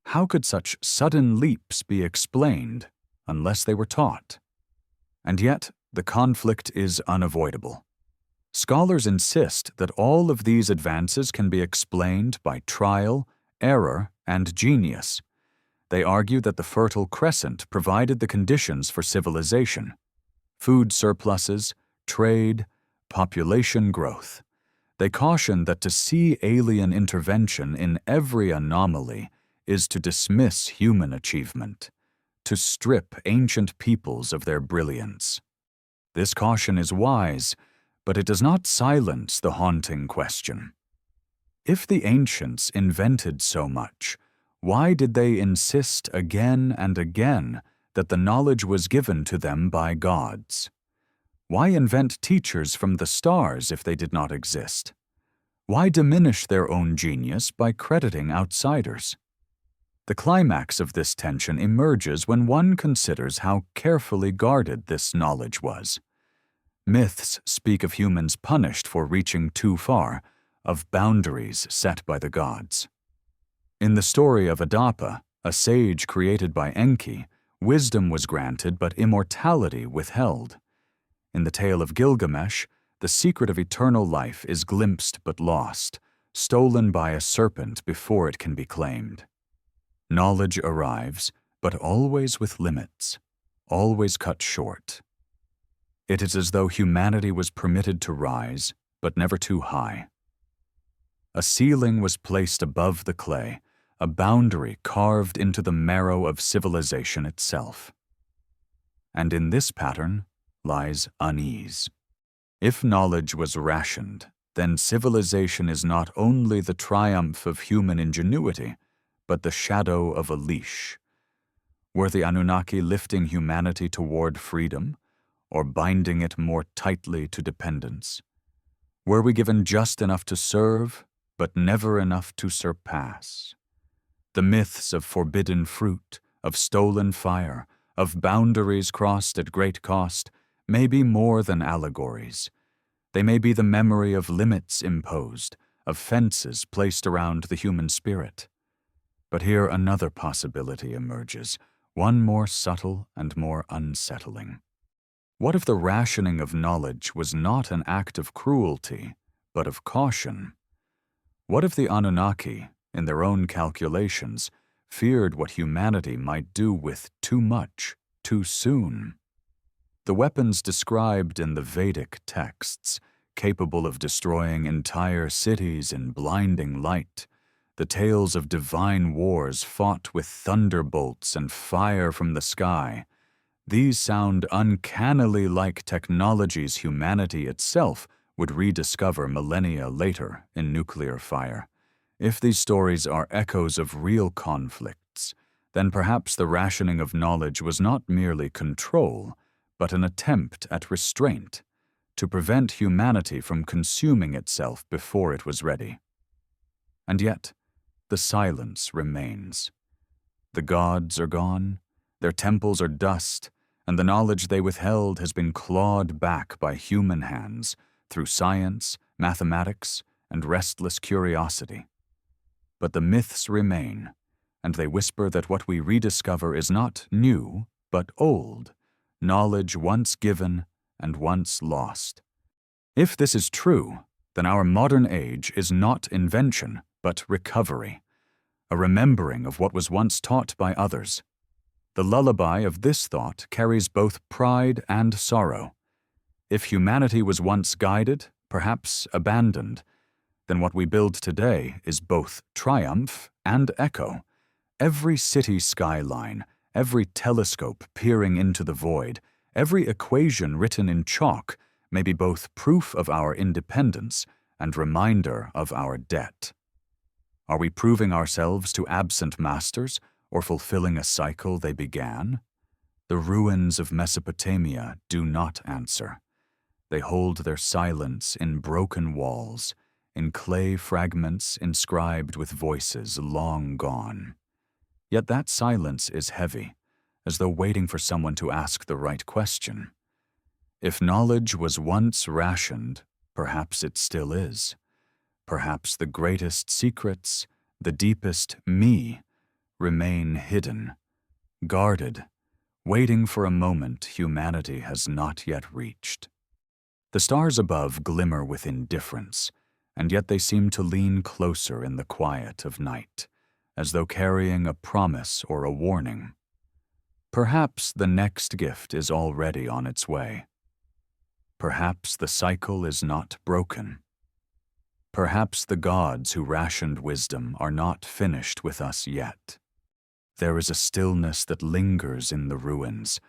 How could such sudden leaps be explained unless they were taught? And yet, the conflict is unavoidable. Scholars insist that all of these advances can be explained by trial, error, and genius. They argue that the Fertile Crescent provided the conditions for civilization: food surpluses, trade, population growth. They caution that to see alien intervention in every anomaly is to dismiss human achievement, to strip ancient peoples of their brilliance. This caution is wise, but it does not silence the haunting question. If the ancients invented so much, why did they insist again and again that the knowledge was given to them by gods? Why invent teachers from the stars if they did not exist? Why diminish their own genius by crediting outsiders? The climax of this tension emerges when one considers how carefully guarded this knowledge was. Myths speak of humans punished for reaching too far, of boundaries set by the gods. In the story of Adapa, a sage created by Enki, wisdom was granted but immortality withheld. In the tale of Gilgamesh, the secret of eternal life is glimpsed but lost, stolen by a serpent before it can be claimed. Knowledge arrives, but always with limits, always cut short. It is as though humanity was permitted to rise, but never too high. A ceiling was placed above the clay, a boundary carved into the marrow of civilization itself. And in this pattern lies unease. If knowledge was rationed, then civilization is not only the triumph of human ingenuity, but the shadow of a leash. Were the Anunnaki lifting humanity toward freedom, or binding it more tightly to dependence? Were we given just enough to serve, but never enough to surpass? The myths of forbidden fruit, of stolen fire, of boundaries crossed at great cost, may be more than allegories. They may be the memory of limits imposed, of fences placed around the human spirit. But here another possibility emerges, one more subtle and more unsettling. What if the rationing of knowledge was not an act of cruelty, but of caution? What if the Anunnaki, in their own calculations, feared what humanity might do with too much, too soon? The weapons described in the Vedic texts, capable of destroying entire cities in blinding light, the tales of divine wars fought with thunderbolts and fire from the sky, these sound uncannily like technologies humanity itself would rediscover millennia later in nuclear fire. If these stories are echoes of real conflicts, then perhaps the rationing of knowledge was not merely control, but an attempt at restraint, to prevent humanity from consuming itself before it was ready. And yet, the silence remains. The gods are gone, their temples are dust, and the knowledge they withheld has been clawed back by human hands through science, mathematics, and restless curiosity. But the myths remain, and they whisper that what we rediscover is not new, but old, knowledge once given and once lost. If this is true, then our modern age is not invention, but recovery, a remembering of what was once taught by others. The lullaby of this thought carries both pride and sorrow. If humanity was once guided, perhaps abandoned, then what we build today is both triumph and echo. Every city skyline, every telescope peering into the void, every equation written in chalk may be both proof of our independence and reminder of our debt. Are we proving ourselves to absent masters, or fulfilling a cycle they began? The ruins of Mesopotamia do not answer. They hold their silence in broken walls, in clay fragments inscribed with voices long gone. Yet that silence is heavy, as though waiting for someone to ask the right question. If knowledge was once rationed, perhaps it still is. Perhaps the greatest secrets, the deepest me, remain hidden, guarded, waiting for a moment humanity has not yet reached. The stars above glimmer with indifference, and yet they seem to lean closer in the quiet of night, as though carrying a promise or a warning. Perhaps the next gift is already on its way. Perhaps the cycle is not broken. Perhaps the gods who rationed wisdom are not finished with us yet. There is a stillness that lingers in the ruins,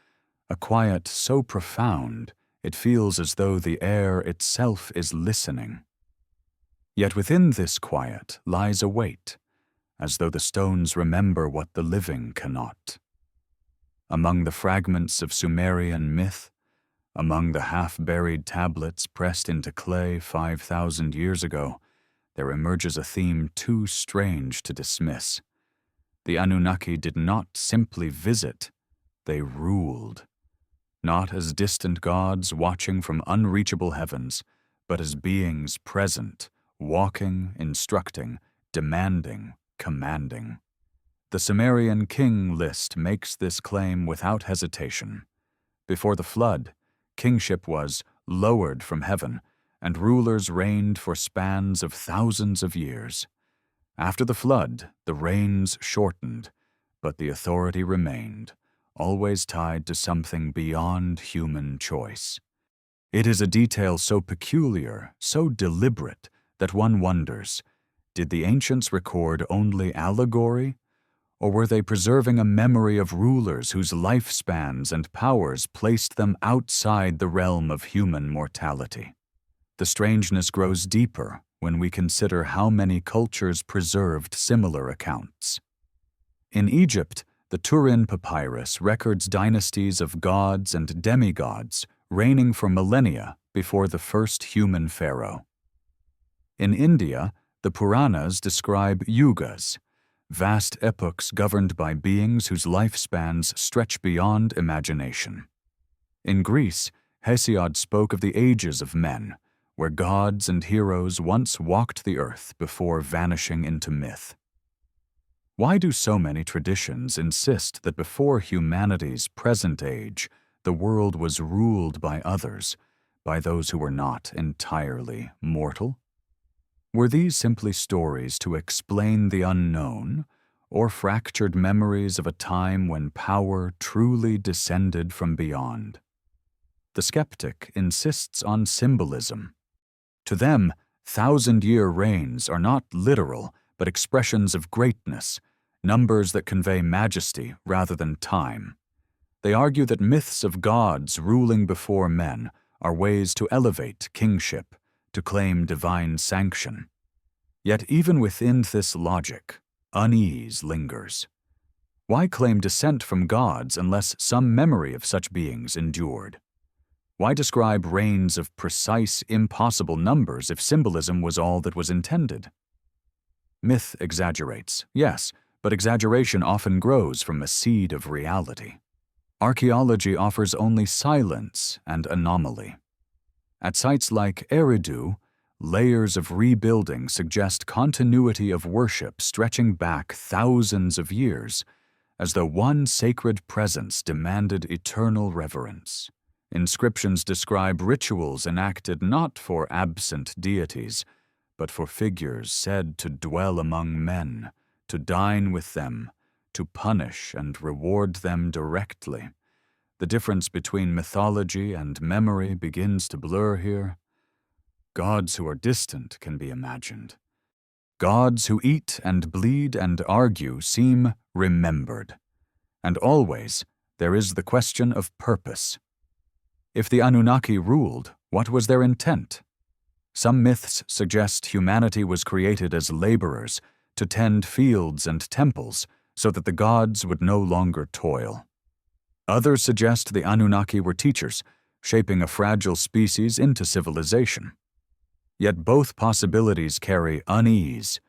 a quiet so profound it feels as though the air itself is listening. Yet within this quiet lies a weight, as though the stones remember what the living cannot. Among the fragments of Sumerian myth, among the half-buried tablets pressed into clay 5,000 years ago, there emerges a theme too strange to dismiss. The Anunnaki did not simply visit, they ruled. Not as distant gods watching from unreachable heavens, but as beings present, walking, instructing, demanding, commanding. The Sumerian king list makes this claim without hesitation. Before the flood, kingship was lowered from heaven, and rulers reigned for spans of thousands of years. After the flood, the reigns shortened, but the authority remained, always tied to something beyond human choice. It is a detail so peculiar, so deliberate, that one wonders, did the ancients record only allegory, or were they preserving a memory of rulers whose lifespans and powers placed them outside the realm of human mortality? The strangeness grows deeper when we consider how many cultures preserved similar accounts. In Egypt, the Turin Papyrus records dynasties of gods and demigods reigning for millennia before the first human pharaoh. In India, the Puranas describe yugas, vast epochs governed by beings whose lifespans stretch beyond imagination. In Greece, Hesiod spoke of the ages of men, where gods and heroes once walked the earth before vanishing into myth. Why do so many traditions insist that before humanity's present age, the world was ruled by others, by those who were not entirely mortal? Were these simply stories to explain the unknown, or fractured memories of a time when power truly descended from beyond? The skeptic insists on symbolism. To them, thousand-year reigns are not literal, but expressions of greatness, numbers that convey majesty rather than time. They argue that myths of gods ruling before men are ways to elevate kingship, to claim divine sanction. Yet even within this logic, unease lingers. Why claim descent from gods unless some memory of such beings endured? Why describe reigns of precise, impossible numbers if symbolism was all that was intended? Myth exaggerates, yes, but exaggeration often grows from a seed of reality. Archaeology offers only silence and anomaly. At sites like Eridu, layers of rebuilding suggest continuity of worship stretching back thousands of years, as though one sacred presence demanded eternal reverence. Inscriptions describe rituals enacted not for absent deities, but for figures said to dwell among men, to dine with them, to punish and reward them directly. The difference between mythology and memory begins to blur here. Gods who are distant can be imagined. Gods who eat and bleed and argue seem remembered. And always there is the question of purpose. If the Anunnaki ruled, what was their intent? Some myths suggest humanity was created as laborers to tend fields and temples so that the gods would no longer toil. Others suggest the Anunnaki were teachers, shaping a fragile species into civilization. Yet both possibilities carry unease.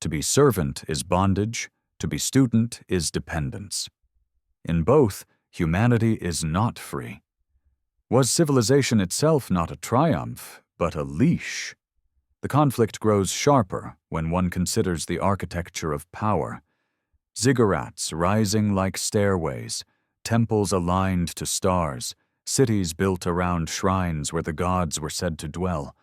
To be servant is bondage, to be student is dependence. In both, humanity is not free. Was civilization itself not a triumph, but a leash? The conflict grows sharper when one considers the architecture of power. Ziggurats rising like stairways, temples aligned to stars, cities built around shrines where the gods were said to dwell,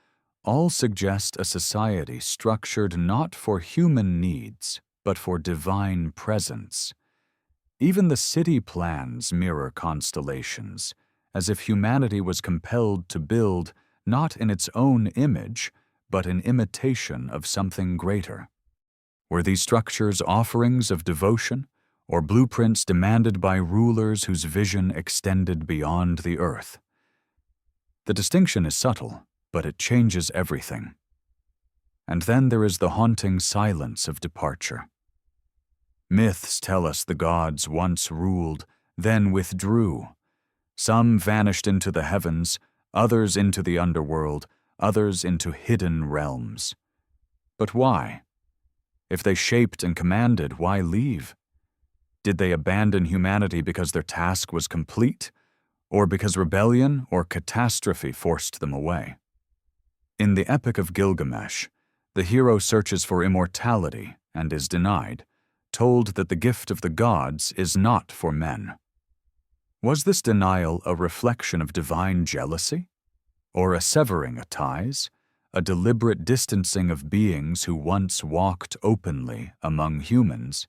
all suggest a society structured not for human needs, but for divine presence. Even the city plans mirror constellations, as if humanity was compelled to build not in its own image, but in imitation of something greater. Were these structures offerings of devotion, or blueprints demanded by rulers whose vision extended beyond the earth? The distinction is subtle, but it changes everything. And then there is the haunting silence of departure. Myths tell us the gods once ruled, then withdrew. Some vanished into the heavens, others into the underworld, others into hidden realms. But why? If they shaped and commanded, why leave? Did they abandon humanity because their task was complete, or because rebellion or catastrophe forced them away? In the Epic of Gilgamesh, the hero searches for immortality and is denied, told that the gift of the gods is not for men. Was this denial a reflection of divine jealousy? Or a severing of ties, a deliberate distancing of beings who once walked openly among humans?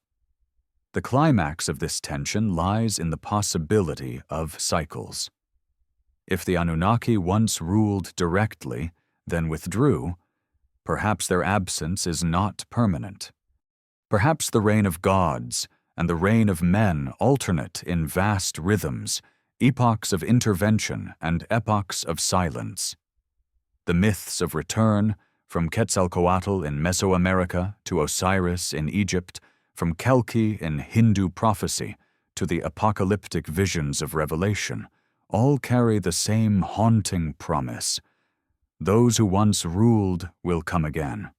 The climax of this tension lies in the possibility of cycles. If the Anunnaki once ruled directly, then withdrew, perhaps their absence is not permanent. Perhaps the reign of gods and the reign of men alternate in vast rhythms, epochs of intervention and epochs of silence. The myths of return, from Quetzalcoatl in Mesoamerica to Osiris in Egypt, from Kelki in Hindu prophecy to the apocalyptic visions of Revelation, all carry the same haunting promise. Those who once ruled will come again.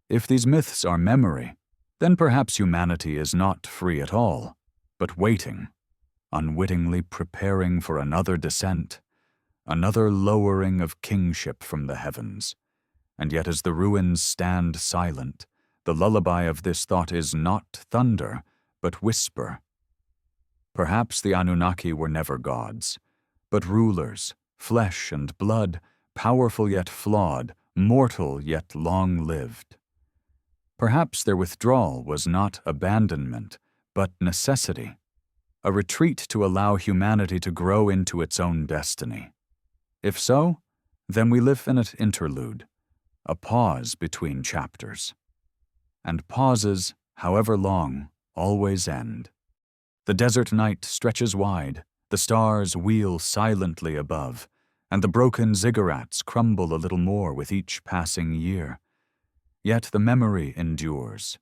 If these myths are memory, then perhaps humanity is not free at all, but waiting, unwittingly preparing for another descent, another lowering of kingship from the heavens. And yet as the ruins stand silent, the lullaby of this thought is not thunder, but whisper. Perhaps the Anunnaki were never gods, but rulers, flesh and blood, powerful yet flawed, mortal yet long-lived. Perhaps their withdrawal was not abandonment, but necessity, a retreat to allow humanity to grow into its own destiny. If so, then we live in an interlude, a pause between chapters. And pauses, however long, always end. The desert night stretches wide, the stars wheel silently above, and the broken ziggurats crumble a little more with each passing year. Yet the memory endures.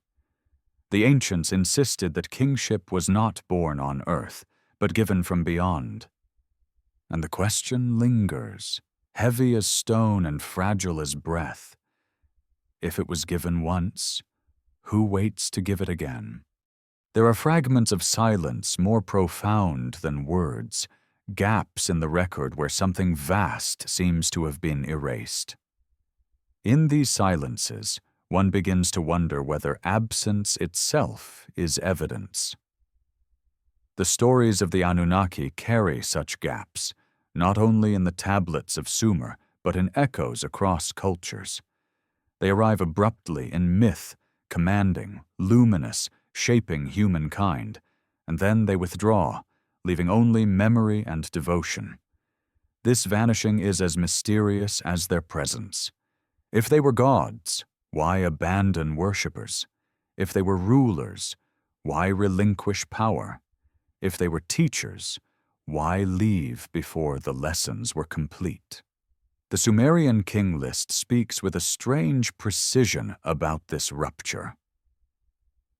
The ancients insisted that kingship was not born on earth, but given from beyond. And the question lingers, heavy as stone and fragile as breath. If it was given once, who waits to give it again? There are fragments of silence more profound than words, gaps in the record where something vast seems to have been erased. In these silences, one begins to wonder whether absence itself is evidence. The stories of the Anunnaki carry such gaps, not only in the tablets of Sumer, but in echoes across cultures. They arrive abruptly in myth, commanding, luminous, shaping humankind, and then they withdraw, leaving only memory and devotion. This vanishing is as mysterious as their presence. If they were gods, why abandon worshippers? If they were rulers, why relinquish power? If they were teachers, why leave before the lessons were complete? The Sumerian king list speaks with a strange precision about this rupture.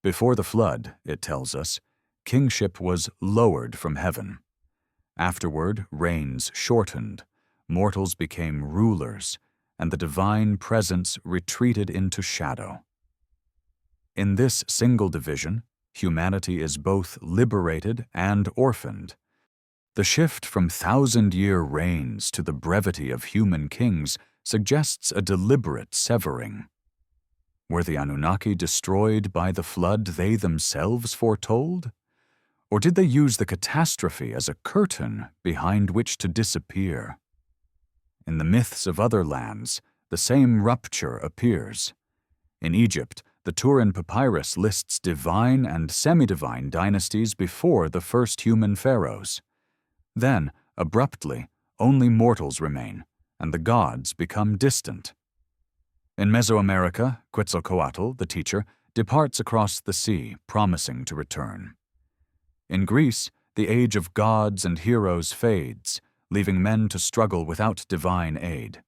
Before the flood, it tells us, kingship was lowered from heaven. Afterward, reigns shortened, mortals became rulers, and the divine presence retreated into shadow. In this single division, humanity is both liberated and orphaned. The shift from thousand-year reigns to the brevity of human kings suggests a deliberate severing. Were the Anunnaki destroyed by the flood they themselves foretold? Or did they use the catastrophe as a curtain behind which to disappear? In the myths of other lands, the same rupture appears. In Egypt, the Turin Papyrus lists divine and semi-divine dynasties before the first human pharaohs. Then, abruptly, only mortals remain, and the gods become distant. In Mesoamerica, Quetzalcoatl, the teacher, departs across the sea, promising to return. In Greece, the age of gods and heroes fades, leaving men to struggle without divine aid.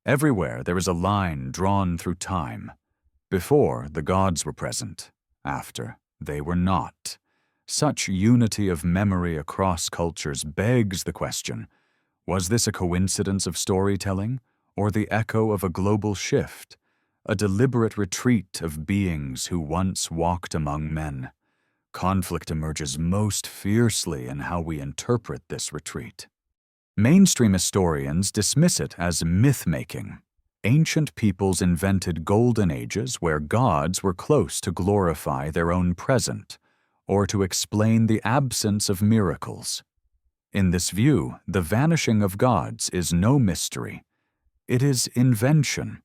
Everywhere there is a line drawn through time. Before, the gods were present. After, they were not. Such unity of memory across cultures begs the question, was this a coincidence of storytelling, or the echo of a global shift, a deliberate retreat of beings who once walked among men? Conflict emerges most fiercely in how we interpret this retreat. Mainstream historians dismiss it as myth-making. Ancient peoples invented golden ages where gods were close to glorify their own present, or to explain the absence of miracles. In this view, the vanishing of gods is no mystery. It is invention,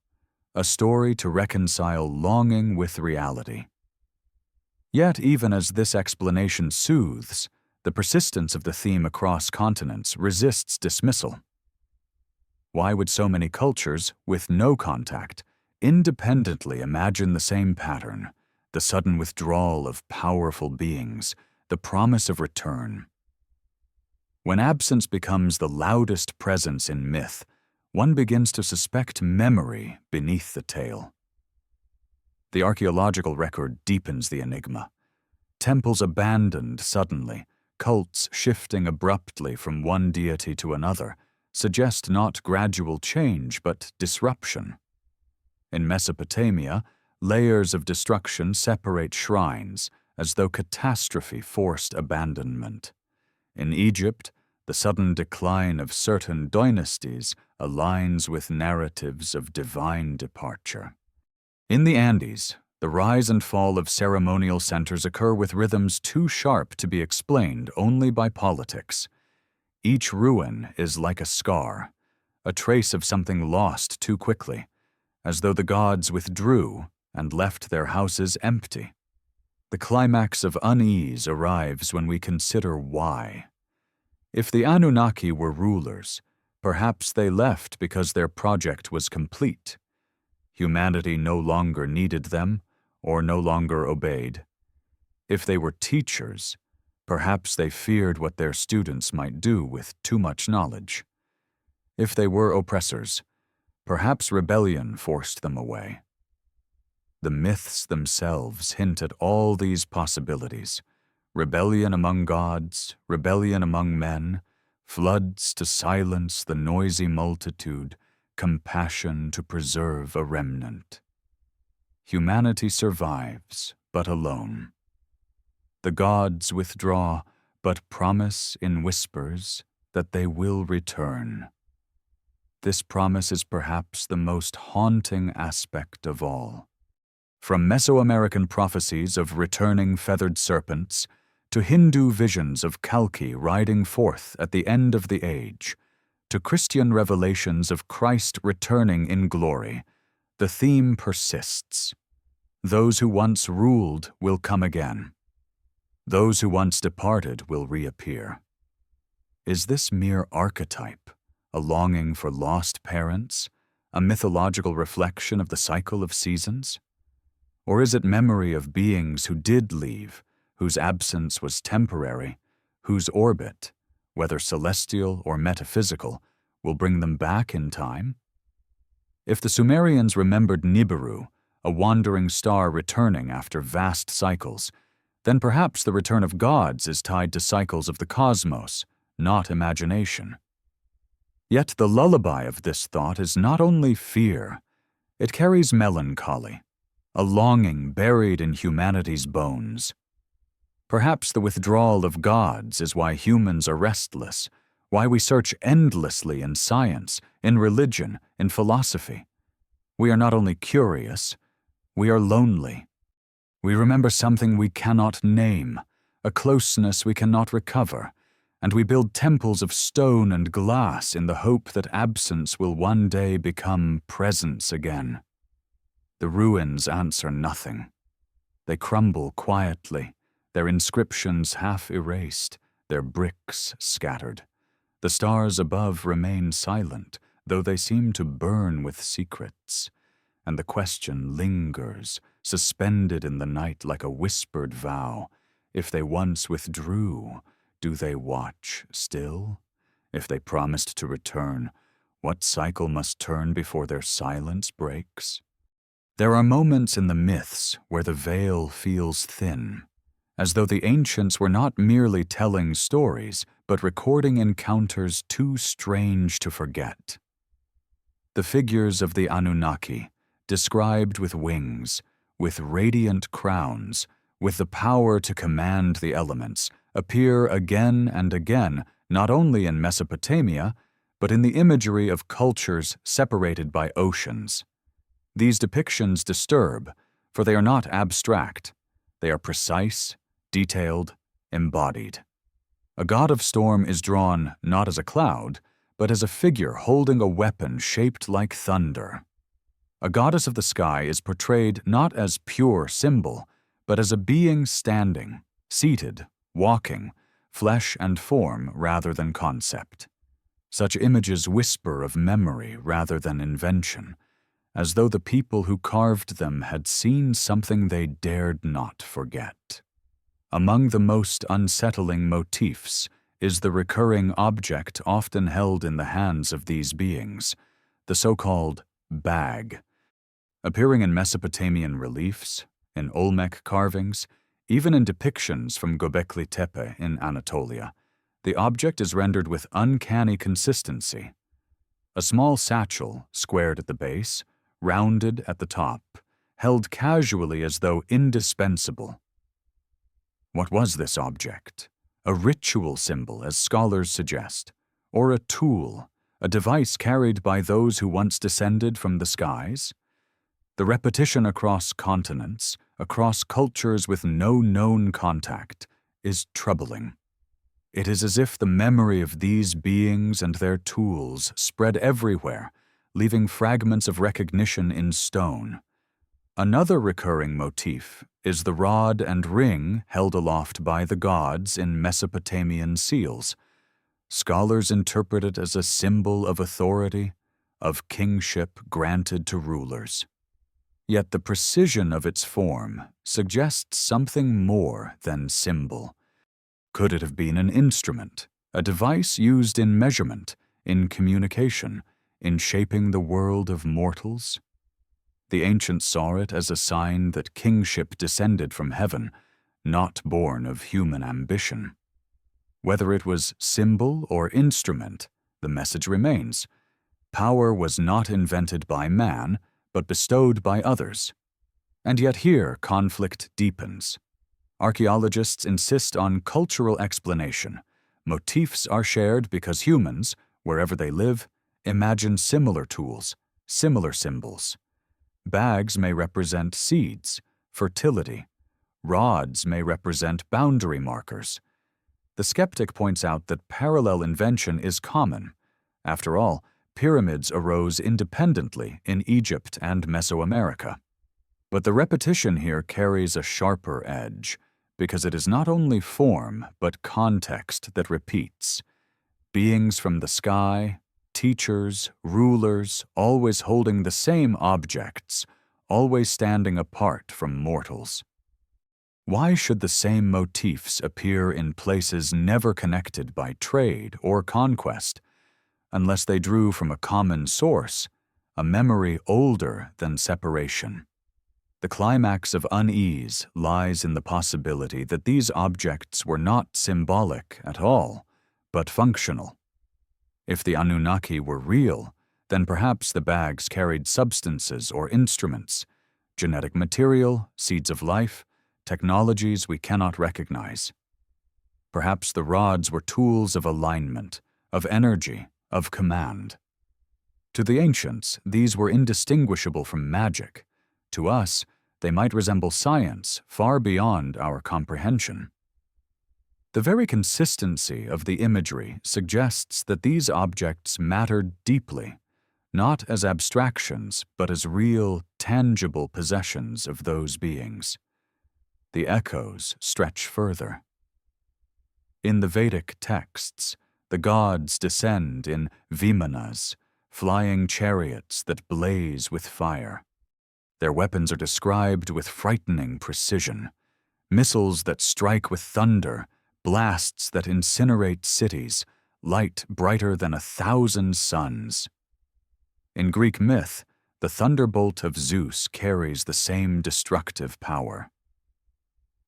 a story to reconcile longing with reality. Yet even as this explanation soothes, the persistence of the theme across continents resists dismissal. Why would so many cultures, with no contact, independently imagine the same pattern, the sudden withdrawal of powerful beings, the promise of return? When absence becomes the loudest presence in myth, one begins to suspect memory beneath the tale. The archaeological record deepens the enigma. Temples abandoned suddenly, cults shifting abruptly from one deity to another, suggest not gradual change but disruption. In Mesopotamia, layers of destruction separate shrines as though catastrophe forced abandonment. In Egypt, the sudden decline of certain dynasties aligns with narratives of divine departure. In the Andes, The rise and fall of ceremonial centers occur with rhythms too sharp to be explained only by politics. Each ruin is like a scar, a trace of something lost too quickly, as though the gods withdrew and left their houses empty. The climax of unease arrives when we consider why. If the Anunnaki were rulers, perhaps they left because their project was complete. Humanity no longer needed them or no longer obeyed. If they were teachers, perhaps they feared what their students might do with too much knowledge. If they were oppressors, perhaps rebellion forced them away. The myths themselves hint at all these possibilities: rebellion among gods, rebellion among men, floods to silence the noisy multitude, compassion to preserve a remnant. Humanity survives, but alone. The gods withdraw, but promise in whispers that they will return. This promise is perhaps the most haunting aspect of all. From Mesoamerican prophecies of returning feathered serpents to Hindu visions of Kalki riding forth at the end of the age, to Christian revelations of Christ returning in glory, the theme persists. Those who once ruled will come again. Those who once departed will reappear. Is this mere archetype, a longing for lost parents, a mythological reflection of the cycle of seasons? Or is it memory of beings who did leave, whose absence was temporary, whose orbit, whether celestial or metaphysical, will bring them back in time? If the Sumerians remembered Nibiru, a wandering star returning after vast cycles, then perhaps the return of gods is tied to cycles of the cosmos, not imagination. Yet the lullaby of this thought is not only fear, it carries melancholy, a longing buried in humanity's bones. Perhaps the withdrawal of gods is why humans are restless, why we search endlessly in science, in religion, in philosophy. We are not only curious, we are lonely. We remember something we cannot name, a closeness we cannot recover, and we build temples of stone and glass in the hope that absence will one day become presence again. The ruins answer nothing. They crumble quietly, their inscriptions half erased, their bricks scattered. The stars above remain silent, though they seem to burn with secrets, and the question lingers, suspended in the night like a whispered vow. If they once withdrew, do they watch still? If they promised to return, what cycle must turn before their silence breaks? There are moments in the myths where the veil feels thin, as though the ancients were not merely telling stories, but recording encounters too strange to forget. The figures of the Anunnaki, described with wings, with radiant crowns, with the power to command the elements, appear again and again not only in Mesopotamia, but in the imagery of cultures separated by oceans. These depictions disturb, for they are not abstract. They are precise, detailed, embodied. A god of storm is drawn not as a cloud, but as a figure holding a weapon shaped like thunder. A goddess of the sky is portrayed not as pure symbol, but as a being standing, seated, walking, flesh and form rather than concept. Such images whisper of memory rather than invention, as though the people who carved them had seen something they dared not forget. Among the most unsettling motifs is the recurring object often held in the hands of these beings, the so-called bag. Appearing in Mesopotamian reliefs, in Olmec carvings, even in depictions from Göbekli Tepe in Anatolia, the object is rendered with uncanny consistency. A small satchel, squared at the base, rounded at the top, held casually as though indispensable. What was this object? A ritual symbol, as scholars suggest, or a tool, a device carried by those who once descended from the skies? The repetition across continents, across cultures with no known contact, is troubling. It is as if the memory of these beings and their tools spread everywhere, leaving fragments of recognition in stone. Another recurring motif is the rod and ring held aloft by the gods in Mesopotamian seals. Scholars interpret it as a symbol of authority, of kingship granted to rulers. Yet the precision of its form suggests something more than symbol. Could it have been an instrument, a device used in measurement, in communication, in shaping the world of mortals? The ancients saw it as a sign that kingship descended from heaven, not born of human ambition. Whether it was symbol or instrument, the message remains. Power was not invented by man, but bestowed by others. And yet here conflict deepens. Archaeologists insist on cultural explanation. Motifs are shared because humans, wherever they live, imagine similar tools, similar symbols. Bags may represent seeds, fertility. Rods may represent boundary markers. The skeptic points out that parallel invention is common. After all, pyramids arose independently in Egypt and Mesoamerica. But the repetition here carries a sharper edge, because it is not only form but context that repeats. Beings from the sky, teachers, rulers, always holding the same objects, always standing apart from mortals. Why should the same motifs appear in places never connected by trade or conquest, unless they drew from a common source, a memory older than separation? The climax of unease lies in the possibility that these objects were not symbolic at all, but functional. If the Anunnaki were real, then perhaps the bags carried substances or instruments, genetic material, seeds of life, technologies we cannot recognize. Perhaps the rods were tools of alignment, of energy, of command. To the ancients, these were indistinguishable from magic. To us, they might resemble science far beyond our comprehension. The very consistency of the imagery suggests that these objects mattered deeply, not as abstractions, but as real, tangible possessions of those beings. The echoes stretch further. In the Vedic texts, the gods descend in vimanas, flying chariots that blaze with fire. Their weapons are described with frightening precision, missiles that strike with thunder, blasts that incinerate cities, light brighter than 1,000 suns. In Greek myth, the thunderbolt of Zeus carries the same destructive power.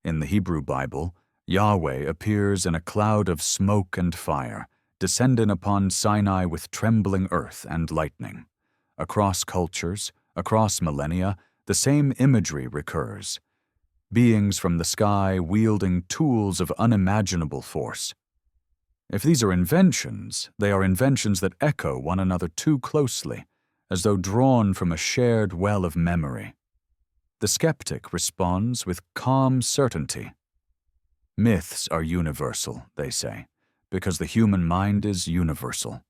In the Hebrew Bible, Yahweh appears in a cloud of smoke and fire, descending upon Sinai with trembling earth and lightning. Across cultures, across millennia, the same imagery recurs. Beings from the sky wielding tools of unimaginable force. If these are inventions, they are inventions that echo one another too closely, as though drawn from a shared well of memory. The skeptic responds with calm certainty. Myths are universal, they say, because the human mind is universal.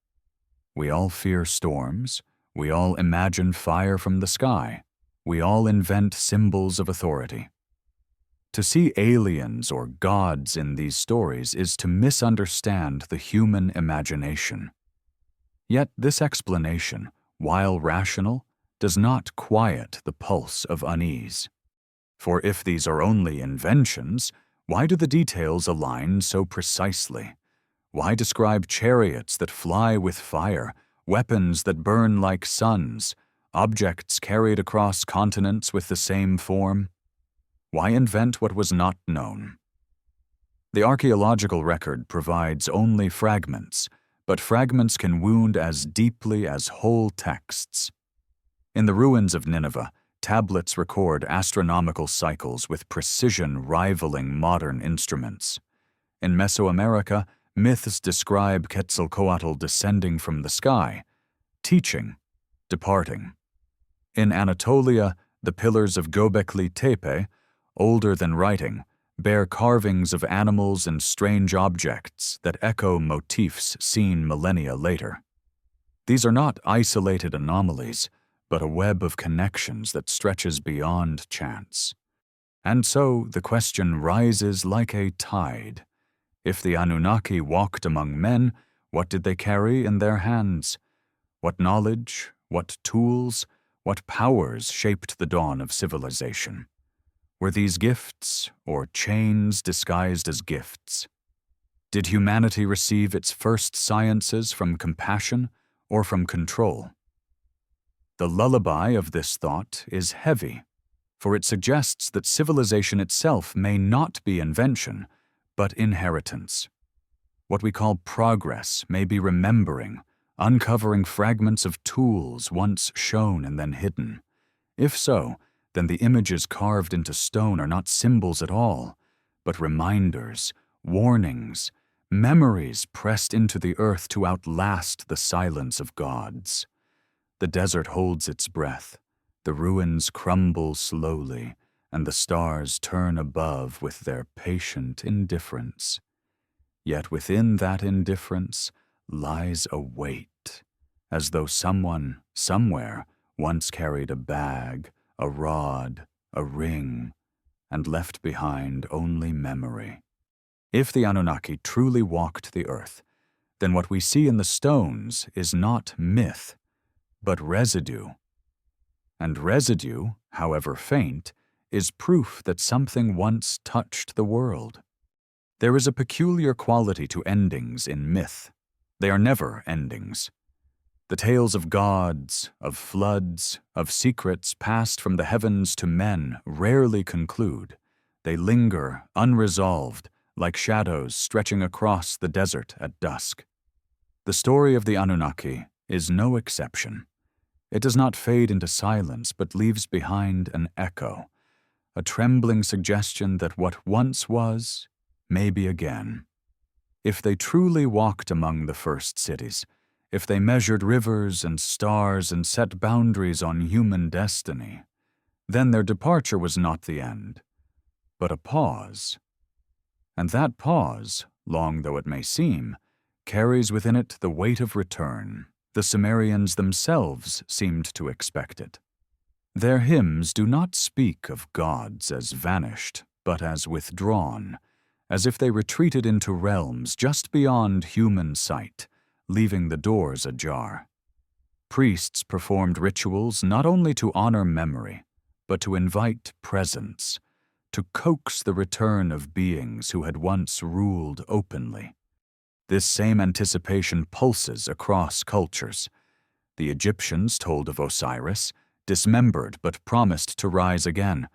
We all fear storms. We all imagine fire from the sky. We all invent symbols of authority. To see aliens or gods in these stories is to misunderstand the human imagination. Yet this explanation, while rational, does not quiet the pulse of unease. For if these are only inventions, why do the details align so precisely? Why describe chariots that fly with fire, weapons that burn like suns, objects carried across continents with the same form? Why invent what was not known? The archaeological record provides only fragments, but fragments can wound as deeply as whole texts. In the ruins of Nineveh, tablets record astronomical cycles with precision rivaling modern instruments. In Mesoamerica, myths describe Quetzalcoatl descending from the sky, teaching, departing. In Anatolia, The pillars of Göbekli Tepe, older than writing, bear carvings of animals and strange objects that echo motifs seen millennia later. These are not isolated anomalies, but a web of connections that stretches beyond chance. And so the question rises like a tide. If the Anunnaki walked among men, what did they carry in their hands? What knowledge, what tools, what powers shaped the dawn of civilization? Were these gifts or chains disguised as gifts? Did humanity receive its first sciences from compassion or from control? The lullaby of this thought is heavy, for it suggests that civilization itself may not be invention, but inheritance. What we call progress may be remembering, uncovering fragments of tools once shown and then hidden. If so, then the images carved into stone are not symbols at all, but reminders, warnings, memories pressed into the earth to outlast the silence of gods. The desert holds its breath, the ruins crumble slowly, and the stars turn above with their patient indifference. Yet within that indifference lies a weight, as though someone, somewhere, once carried a bag, a rod, a ring, and left behind only memory. If the Anunnaki truly walked the earth, then what we see in the stones is not myth, but residue. And residue, however faint, is proof that something once touched the world. There is a peculiar quality to endings in myth. They are never endings. The tales of gods, of floods, of secrets passed from the heavens to men rarely conclude. They linger unresolved, like shadows stretching across the desert at dusk. The story of the Anunnaki is no exception. It does not fade into silence, but leaves behind an echo, a trembling suggestion that what once was may be again. If they truly walked among the first cities, if they measured rivers and stars and set boundaries on human destiny, then their departure was not the end, but a pause. And that pause, long though it may seem, carries within it the weight of return. The Sumerians themselves seemed to expect it. Their hymns do not speak of gods as vanished, but as withdrawn, as if they retreated into realms just beyond human sight, leaving the doors ajar. Priests performed rituals not only to honor memory, but to invite presence, to coax the return of beings who had once ruled openly. This same anticipation pulses across cultures. The Egyptians told of Osiris, dismembered but promised to rise again.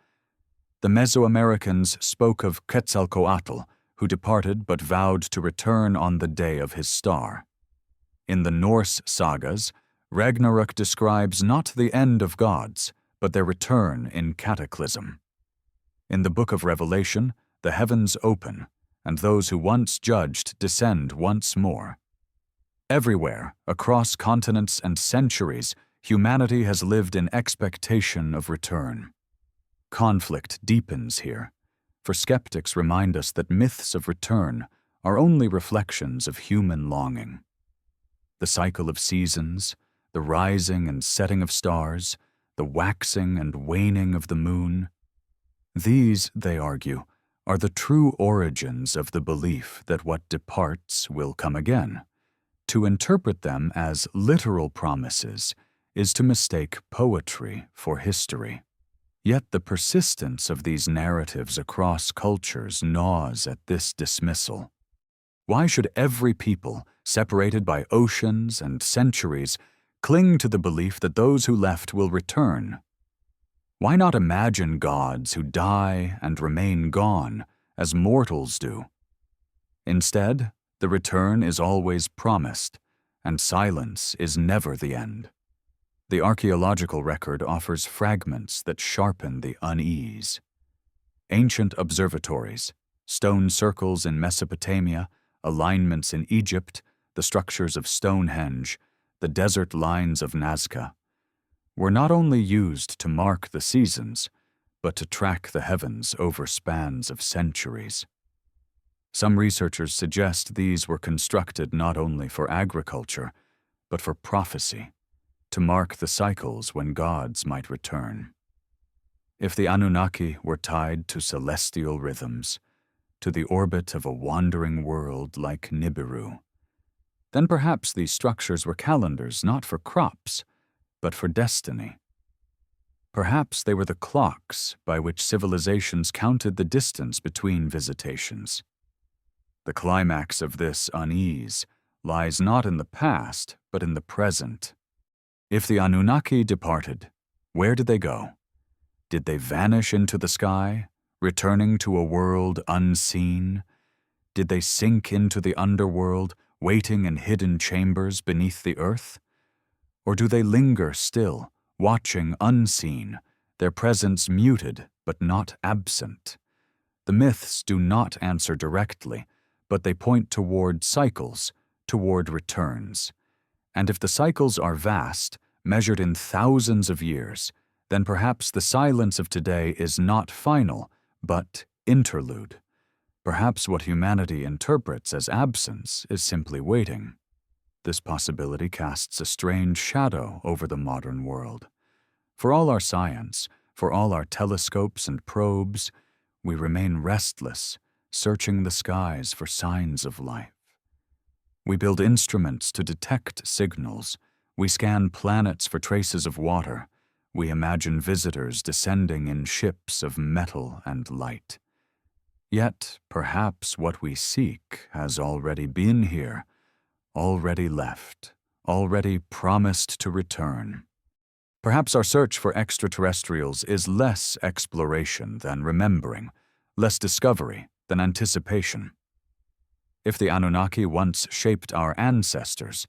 The Mesoamericans spoke of Quetzalcoatl, who departed but vowed to return on the day of his star. In the Norse sagas, Ragnarok describes not the end of gods, but their return in cataclysm. In the Book of Revelation, the heavens open, and those who once judged descend once more. Everywhere, across continents and centuries, humanity has lived in expectation of return. Conflict deepens here, for skeptics remind us that myths of return are only reflections of human longing. The cycle of seasons, the rising and setting of stars, the waxing and waning of the moon, these, they argue, are the true origins of the belief that what departs will come again. To interpret them as literal promises is to mistake poetry for history. Yet the persistence of these narratives across cultures gnaws at this dismissal. Why should every people, separated by oceans and centuries, cling to the belief that those who left will return? Why not imagine gods who die and remain gone, as mortals do? Instead, the return is always promised, and silence is never the end. The archaeological record offers fragments that sharpen the unease. Ancient observatories, stone circles in Mesopotamia, alignments in Egypt, the structures of Stonehenge, the desert lines of Nazca. were not only used to mark the seasons, but to track the heavens over spans of centuries. Some researchers suggest these were constructed not only for agriculture, but for prophecy, to mark the cycles when gods might return. If the Anunnaki were tied to celestial rhythms, to the orbit of a wandering world like Nibiru, then perhaps these structures were calendars not for crops, but for destiny. Perhaps they were the clocks by which civilizations counted the distance between visitations. The climax of this unease lies not in the past, but in the present. If the Anunnaki departed, where did they go? Did they vanish into the sky, returning to a world unseen? Did they sink into the underworld, waiting in hidden chambers beneath the earth? Or do they linger still, watching unseen, their presence muted but not absent? The myths do not answer directly, but they point toward cycles, toward returns. And if the cycles are vast, measured in thousands of years, then perhaps the silence of today is not final, but interlude. Perhaps what humanity interprets as absence is simply waiting. This possibility casts a strange shadow over the modern world. For all our science, for all our telescopes and probes, we remain restless, searching the skies for signs of life. We build instruments to detect signals. We scan planets for traces of water. We imagine visitors descending in ships of metal and light. Yet, perhaps what we seek has already been here, already left, already promised to return. Perhaps our search for extraterrestrials is less exploration than remembering, less discovery than anticipation. If the Anunnaki once shaped our ancestors,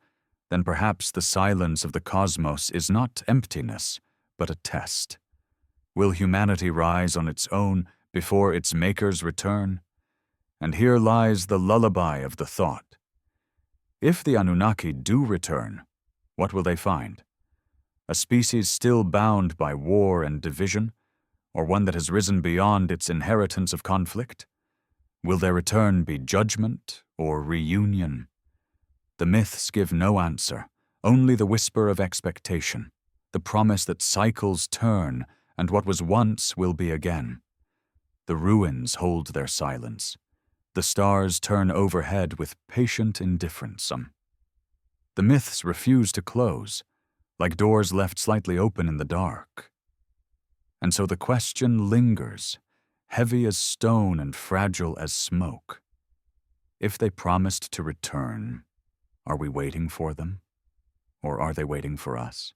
then perhaps the silence of the cosmos is not emptiness, but a test. Will humanity rise on its own before its makers return? And here lies the lullaby of the thought. If the Anunnaki do return, what will they find? A species still bound by war and division, or one that has risen beyond its inheritance of conflict? Will their return be judgment or reunion? The myths give no answer, only the whisper of expectation, the promise that cycles turn and what was once will be again. The ruins hold their silence. The stars turn overhead with patient indifference. The myths refuse to close, like doors left slightly open in the dark. And so the question lingers, heavy as stone and fragile as smoke. If they promised to return, are we waiting for them? Or are they waiting for us?